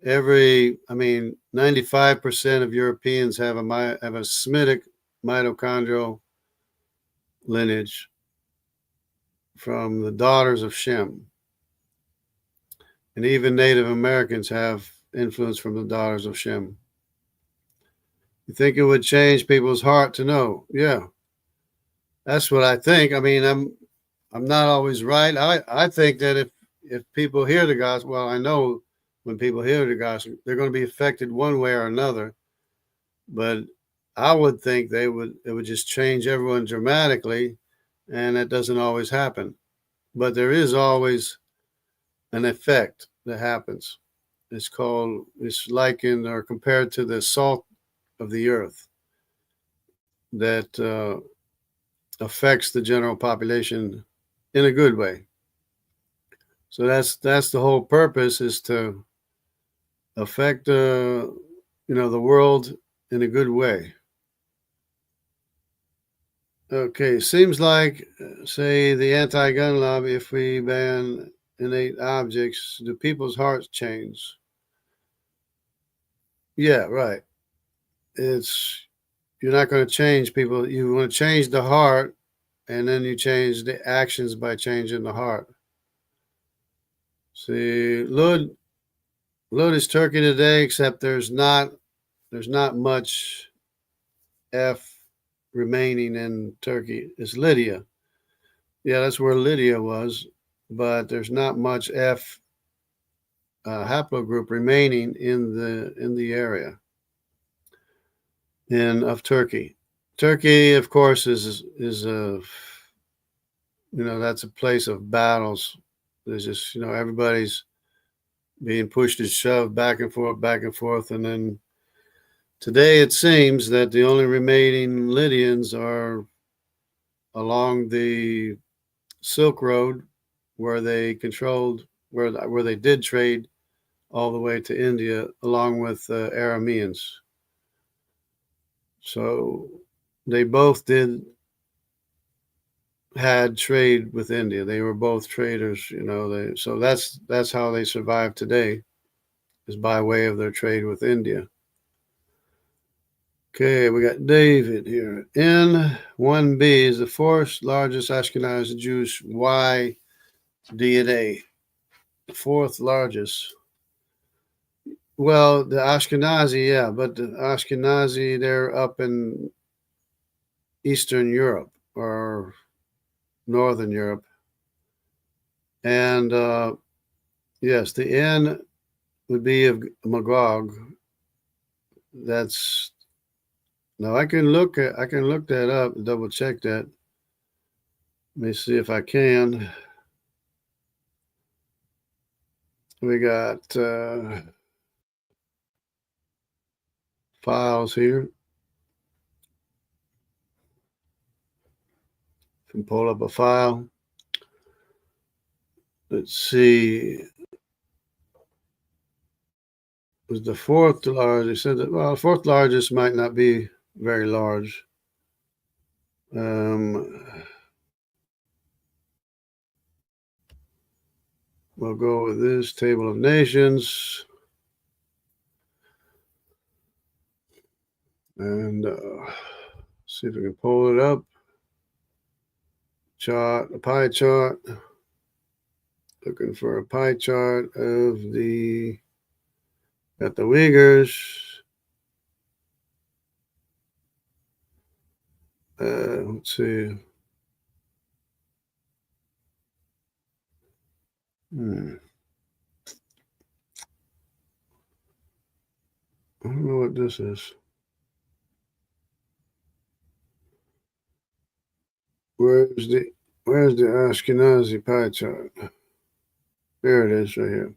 95% of Europeans have a Semitic mitochondrial lineage from the daughters of Shem. And even Native Americans have influence from the daughters of Shem. You think it would change people's heart to know? Yeah. That's what I think. I'm not always right. I think that if people hear the gospel, well, I know when people hear the gospel, they're going to be affected one way or another. But I would think it would just change everyone dramatically, and that doesn't always happen. But there is always an effect that happens. It's likened or compared to the salt of the earth that affects the general population in a good way. So that's the whole purpose, is to affect the world in a good way. Okay, seems like, say, the anti-gun lobby, if we ban innate objects, do people's hearts change? Yeah, right. You're not going to change people. You want to change the heart, and then you change the actions by changing the heart. See, Lud is Turkey today, except there's not much F remaining in Turkey. It's Lydia. Yeah, that's where Lydia was, but there's not much F haplogroup remaining in the area of Turkey. Turkey, of course, is a that's a place of battles. There's just everybody's being pushed and shoved back and forth, and then today it seems that the only remaining Lydians are along the Silk Road, where they controlled, where they did trade all the way to India, along with Arameans. So they both had trade with India. They were both traders, so that's how they survive today, is by way of their trade with India. Okay, we got David here. N1B is the fourth largest Ashkenazi Jewish Y DNA. The fourth largest. Well, the Ashkenazi, yeah, but the Ashkenazi, they're up in Eastern Europe or Northern Europe. And yes, the N would be of Magog. Now I can look that up and double check that. Let me see if I can. We got files here. Can pull up a file. Let's see. Was the fourth largest? They said that, well, the fourth largest might not be very large. We'll go with this table of nations. And see if we can pull it up. A pie chart. Looking for a pie chart of got the Uyghurs. Let's see. I don't know what this is. Where's the Ashkenazi pie chart? There it is, right here.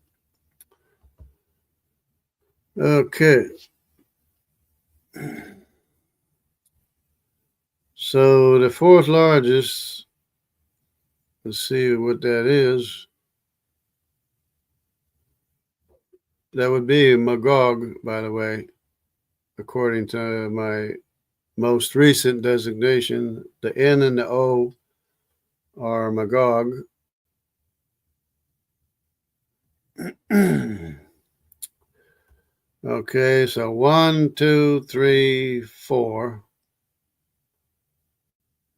Okay. So the fourth largest, let's see what that is. That would be Magog, by the way, according to my most recent designation. The N and the O are Magog. Okay, so 1, 2, 3, 4.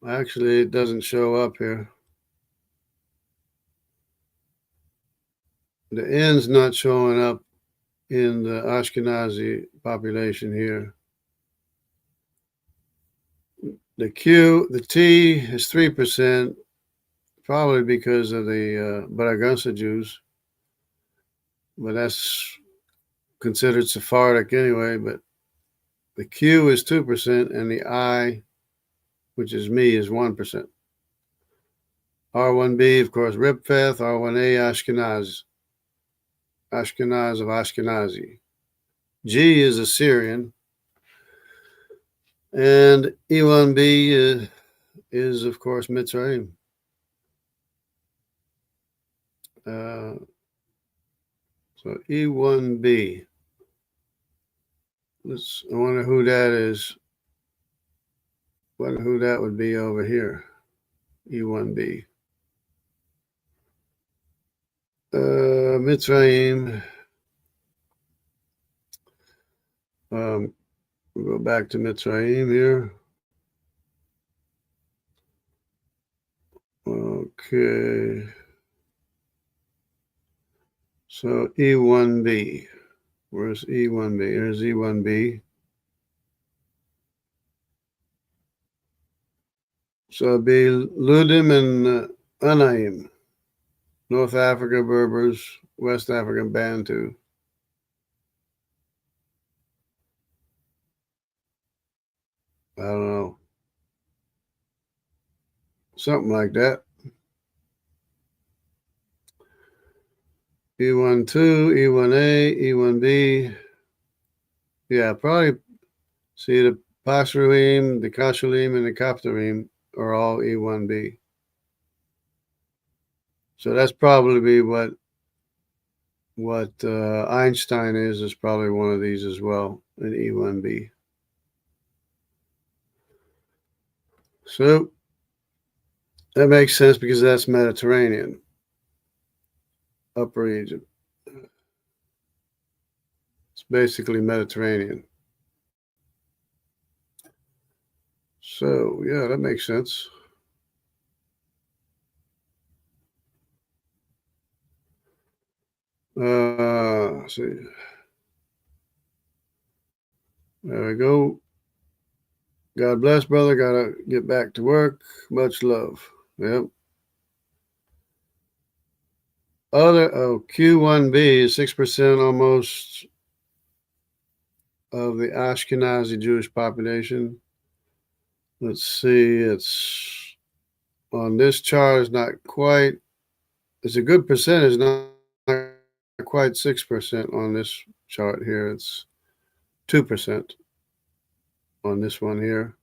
Actually, it doesn't show up here. The N's not showing up in the Ashkenazi population here. The T is 3%, probably because of the Baragansa Jews, but that's considered Sephardic anyway. But the Q is 2%, and the I, which is me, is 1%. R1B, of course, Ripfeth. R1A, Ashkenaz of Ashkenazi. G is Assyrian. And E1B is of course, Mizraim. So E1B. I wonder who that is. Wonder who that would be over here. E1B. Mizraim. We'll go back to Mizraim here. Okay. So E1B. Where's E1B? Here's E1B. So it'd be Ludim and Anaim. North Africa Berbers, West African Bantu. I don't know. Something like that. E12, E1A, E1B. Yeah, probably see the Pashurim, the Kashulim, and the Kaptarim are all E1B. So that's probably what Einstein is probably one of these as well, an E1B. So that makes sense because that's Mediterranean, Upper Egypt. It's basically Mediterranean. So yeah, that makes sense. Let's see. There we go. God bless, brother. Gotta get back to work. Much love. Yep. Q1B is 6% almost of the Ashkenazi Jewish population. Let's see. It's on this chart. It's not quite. It's a good percentage. Not quite 6% on this chart here. It's 2% on this one here.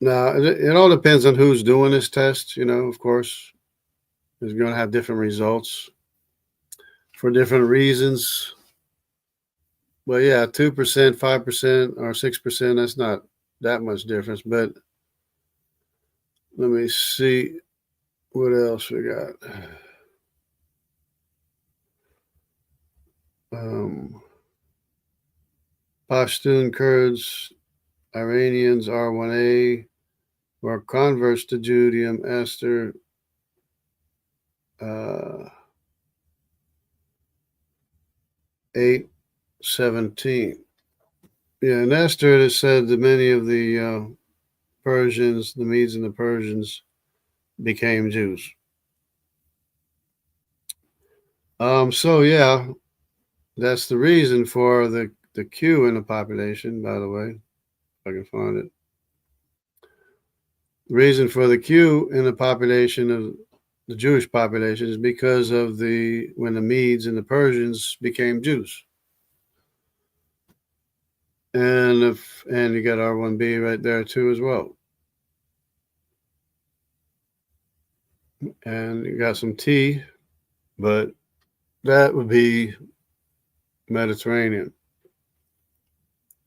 Now, it all depends on who's doing this test, of course. It's going to have different results for different reasons. But yeah, 2%, 5%, or 6%, that's not that much difference. But let me see what else we got. Pashtun Kurds, Iranians, R1A, were converts to Judaism. Esther, 8:17. Yeah, and Esther has said that many of the Persians, the Medes and the Persians, became Jews. So yeah, that's the reason for the Q in the population, by the way, if I can find it. The reason for the Q in the population of the Jewish population is because of when the Medes and the Persians became Jews. And you got R1B right there too as well. And you got some T, but that would be Mediterranean,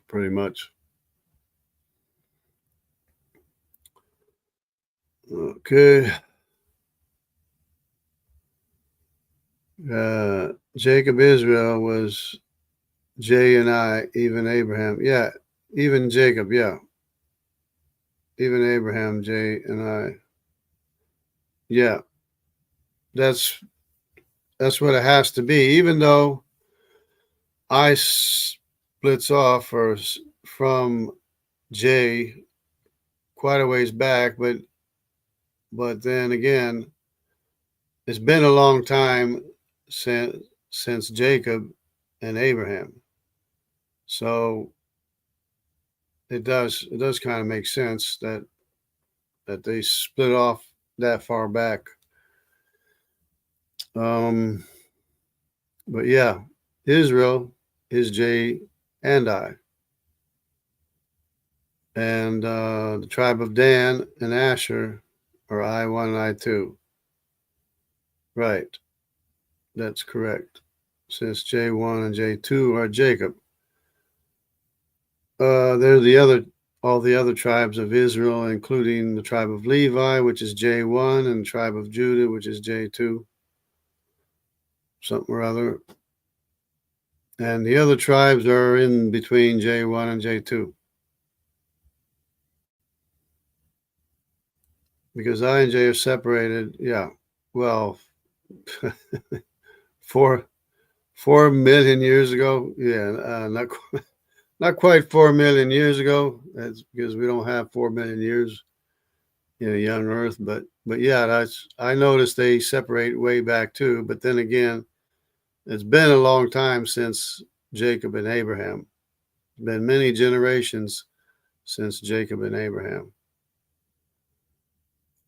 pretty much. Okay. Jacob Israel was J and I, even Abraham. Yeah, even Jacob, yeah. Even Abraham, J and I. Yeah. That's what it has to be, even though I splits off from J quite a ways back, but then again, it's been a long time since Jacob and Abraham. So it does kind of make sense that they split off that far back. But yeah, Israel is J and I. And the tribe of Dan and Asshur are I1 and I2. Right. That's correct. Since J1 and J2 are Jacob. They're all the other tribes of Israel, including the tribe of Levi, which is J1, and the tribe of Judah, which is J2. Something or other. And the other tribes are in between J1 and J2. Because I and J are separated, yeah. Well, 4 million years ago. Yeah, not quite 4 million years ago. That's because we don't have 4 million years in a young Earth. But yeah, I noticed they separate way back too. But then again, it's been a long time since Jacob and Abraham. It's been many generations since Jacob and Abraham.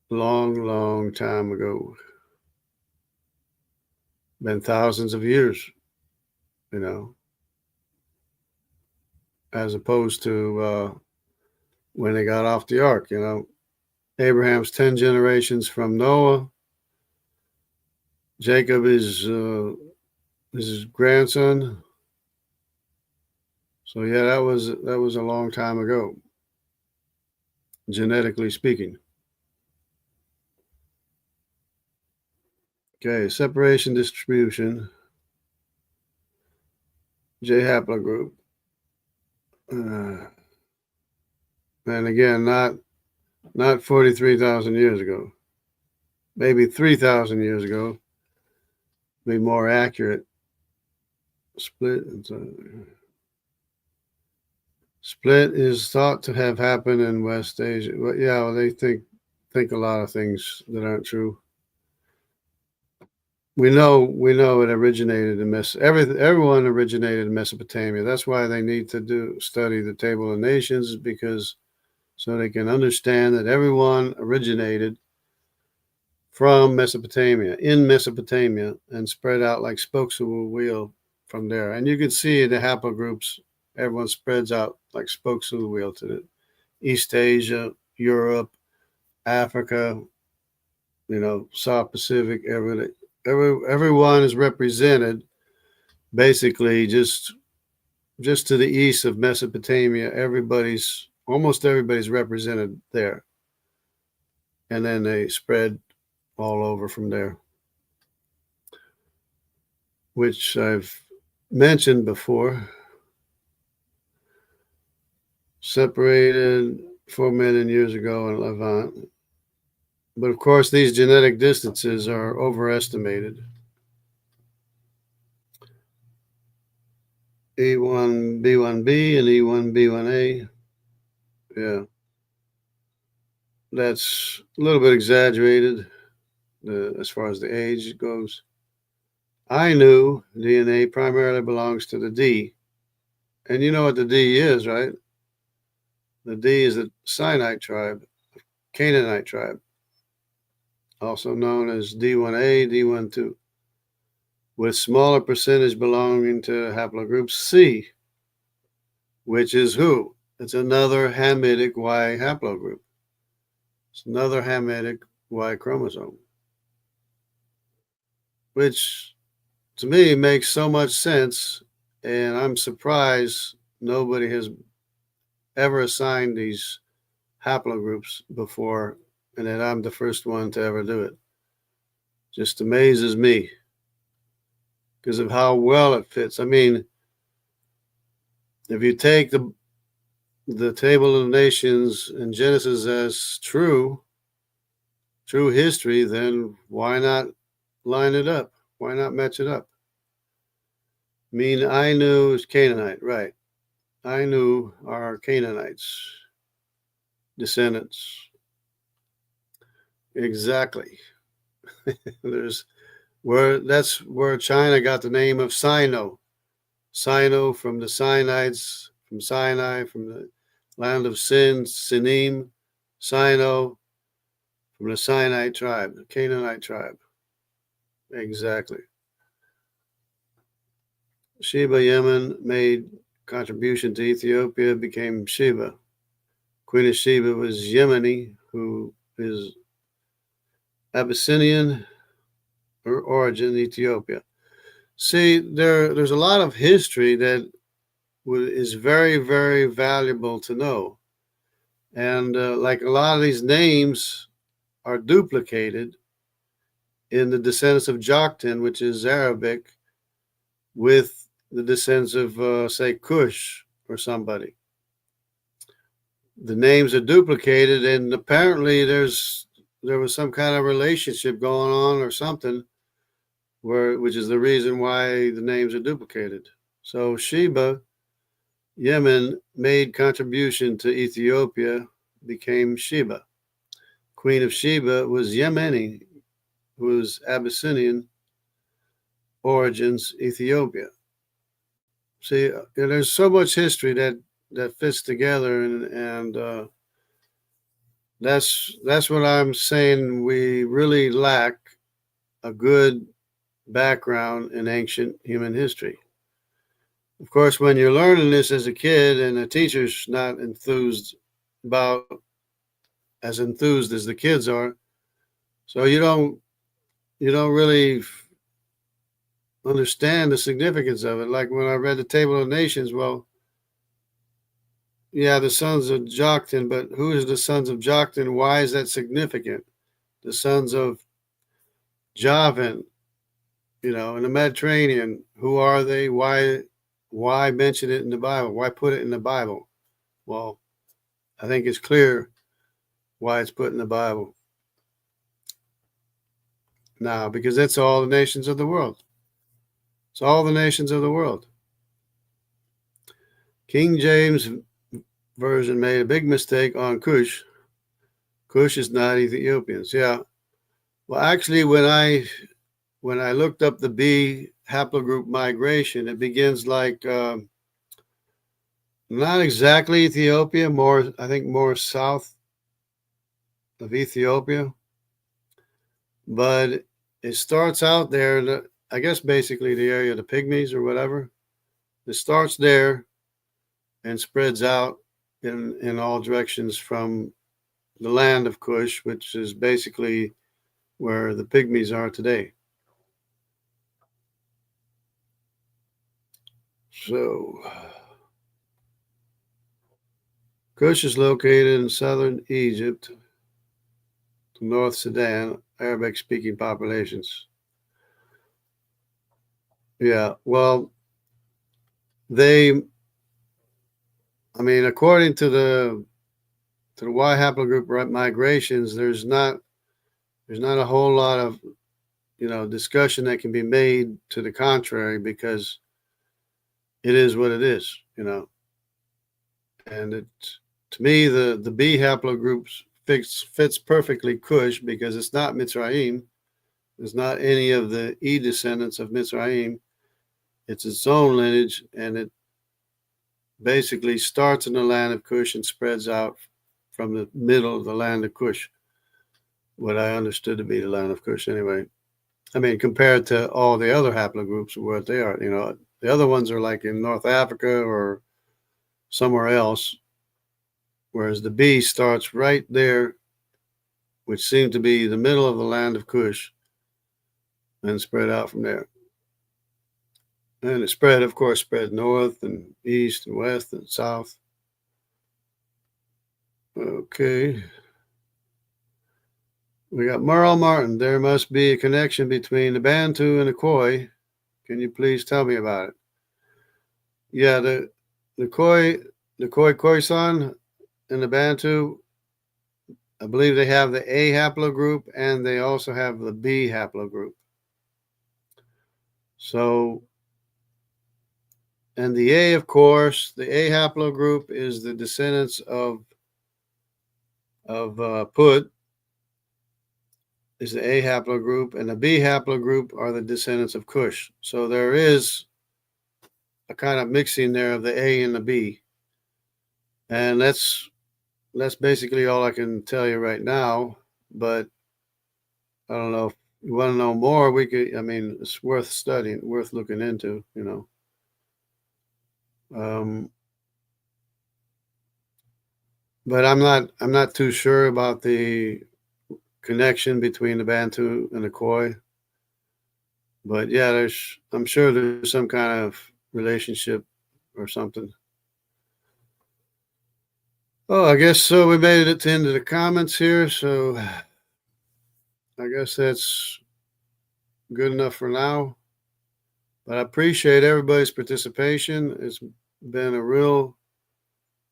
Long time ago. Been thousands of years, as opposed to when they got off the ark, Abraham's 10 generations from Noah. Jacob is his grandson. So yeah, that was a long time ago, genetically speaking. Okay, separation distribution. J haplogroup. And again, not 43,000 years ago. Maybe 3,000 years ago. Be more accurate. Split is thought to have happened in West Asia. Well, they think a lot of things that aren't true. We know it originated in everyone originated in Mesopotamia. That's why they need to study the Table of Nations, because so they can understand that everyone originated from Mesopotamia, in Mesopotamia, and spread out like spokes of a wheel from there. And you can see the haplogroups, everyone spreads out like spokes of the wheel to the East Asia, Europe, Africa, South Pacific, everyone is represented basically just to the east of Mesopotamia. Almost everybody's represented there. And then they spread all over from there, which I've mentioned before. Separated 4 million years ago in Levant. But of course, these genetic distances are overestimated. E1B1B and E1B1A. Yeah. That's a little bit exaggerated as far as the age goes. I knew DNA primarily belongs to the D. And you know what the D is, right? The D is the Sinite tribe, Canaanite tribe, also known as D1A, D12, with smaller percentage belonging to haplogroup C, which is who? It's another Hamitic Y haplogroup. It's another Hamitic Y chromosome, which to me makes so much sense, and I'm surprised nobody has ever assigned these haplogroups before, and that I'm the first one to ever do it. Just amazes me because of how well it fits. I mean, if you take the Table of Nations and Genesis as true history, then why not line it up? Why not match it up? I mean, I knew it's Canaanite, right? I knew our Canaanites, descendants. Exactly. That's where China got the name of Sino. Sino from the Sinites, from Sinai, from the land of Sin, Sinim, Sino, from the Sinite tribe, the Canaanite tribe. Exactly. Sheba, Yemen made contribution to Ethiopia, became Sheba. Queen of Sheba was Yemeni, who is Abyssinian, or origin Ethiopia. See, there's a lot of history that is very, very valuable to know. And like a lot of these names are duplicated in the descendants of Joktan, which is Arabic, with the descendants of, say, Cush or somebody. The names are duplicated, and apparently there was some kind of relationship going on or something, which is the reason why the names are duplicated. So Sheba, Yemen, made contribution to Ethiopia, became Sheba. Queen of Sheba was Yemeni, who was Abyssinian origins, Ethiopia. See, there's so much history that fits together, and that's what I'm saying. We really lack a good background in ancient human history. Of course, when you're learning this as a kid and the teacher's not as enthused as the kids are, so you don't really understand the significance of it. Like when I read the Table of Nations, well, yeah, the sons of Joktan, but who is the sons of Joktan? Why is that significant? The sons of Javan, in the Mediterranean, who are they? Why mention it in the Bible? Why put it in the Bible? Well, I think it's clear why it's put in the Bible now, because that's all the nations of the world. It's all the nations of the world. King James Version made a big mistake on Cush. Cush is not Ethiopians. Yeah. Well, actually, when I looked up the B haplogroup migration, it begins like not exactly Ethiopia, I think more south of Ethiopia, but it starts out there. I guess basically the area of the Pygmies or whatever. It starts there and spreads out in all directions from the land of Cush, which is basically where the Pygmies are today. So, Cush is located in southern Egypt, North Sudan, Arabic-speaking populations. Yeah, well, according to the Y haplogroup migrations, there's not a whole lot of discussion that can be made to the contrary, because it is what it is, and to me the B haplogroups fits perfectly Cush, because it's not Mizraim. It's not any of the E descendants of Mizraim. It's its own lineage, and it basically starts in the land of Cush and spreads out from the middle of the land of Cush, what I understood to be the land of Cush anyway. Compared to all the other haplogroups, where they are, the other ones are like in North Africa or somewhere else, whereas the B starts right there, which seemed to be the middle of the land of Cush, and spread out from there. And it spread north and east and west and south. Okay. We got Merle Martin. There must be a connection between the Bantu and the Khoi. Can you please tell me about it? Yeah, the Khoi Khoisan and the Bantu, I believe they have the A haplogroup, and they also have the B haplogroup. So, and the A, of course, the A haplogroup is the descendants of Phut, is the A haplogroup, and the B haplogroup are the descendants of Cush. So there is a kind of mixing there of the A and the B. And that's basically all I can tell you right now. But I don't know if you want to know more. We could. It's worth studying, worth looking into. But I'm not too sure about the connection between the Bantu and the Khoi. But yeah, I'm sure there's some kind of relationship or something. Oh, I guess so. We made it at the end of the comments here, so I guess that's good enough for now. But I appreciate everybody's participation. It's been a real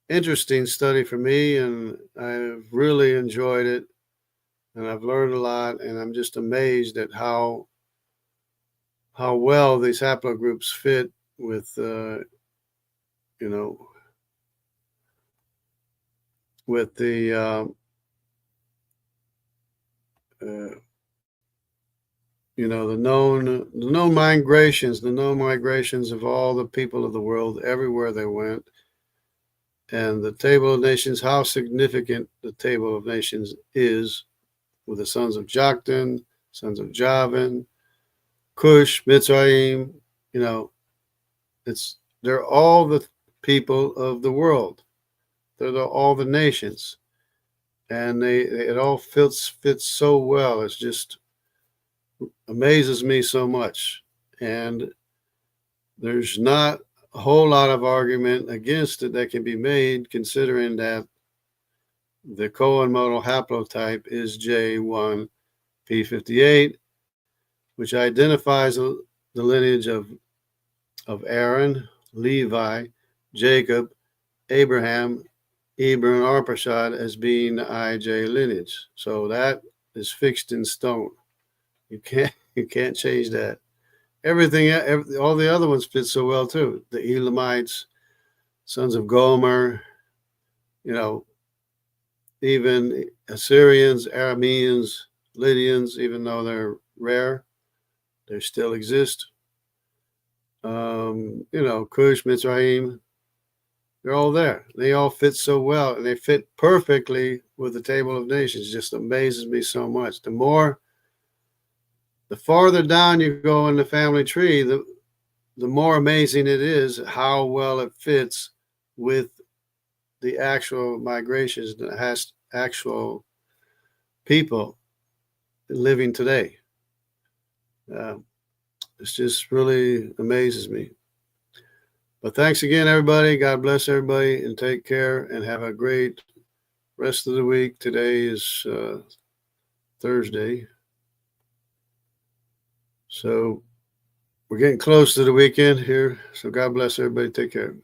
interesting study for me, and I've really enjoyed it, and I've learned a lot, and I'm just amazed at how well these haplogroups fit with you know, with the the known migrations of all the people of the world everywhere they went, and the table of nations, how significant the table of nations is, with the sons of Joktan, sons of Javan, Cush, Mizraim. They're all the people of the world. They're all the nations, and it all fits so well. It's just amazes me so much, and there's not a whole lot of argument against it that can be made, considering that the Cohen model haplotype is J1P58, which identifies the lineage of Aaron, Levi, Jacob, Abraham, Eber, and Arphaxad as being the IJ lineage. So that is fixed in stone. You can't change that. Everything, all the other ones fit so well too. The Elamites, sons of Gomer, even Assyrians, Arameans, Lydians, even though they're rare, they still exist. Cush, Mizraim, they're all there. They all fit so well, and they fit perfectly with the table of nations. It just amazes me so much. The farther down you go in the family tree, the more amazing it is how well it fits with the actual migrations that has actual people living today. It just really amazes me. But thanks again, everybody. God bless everybody, and take care, and have a great rest of the week. Today is Thursday. So we're getting close to the weekend here. So God bless everybody. Take care.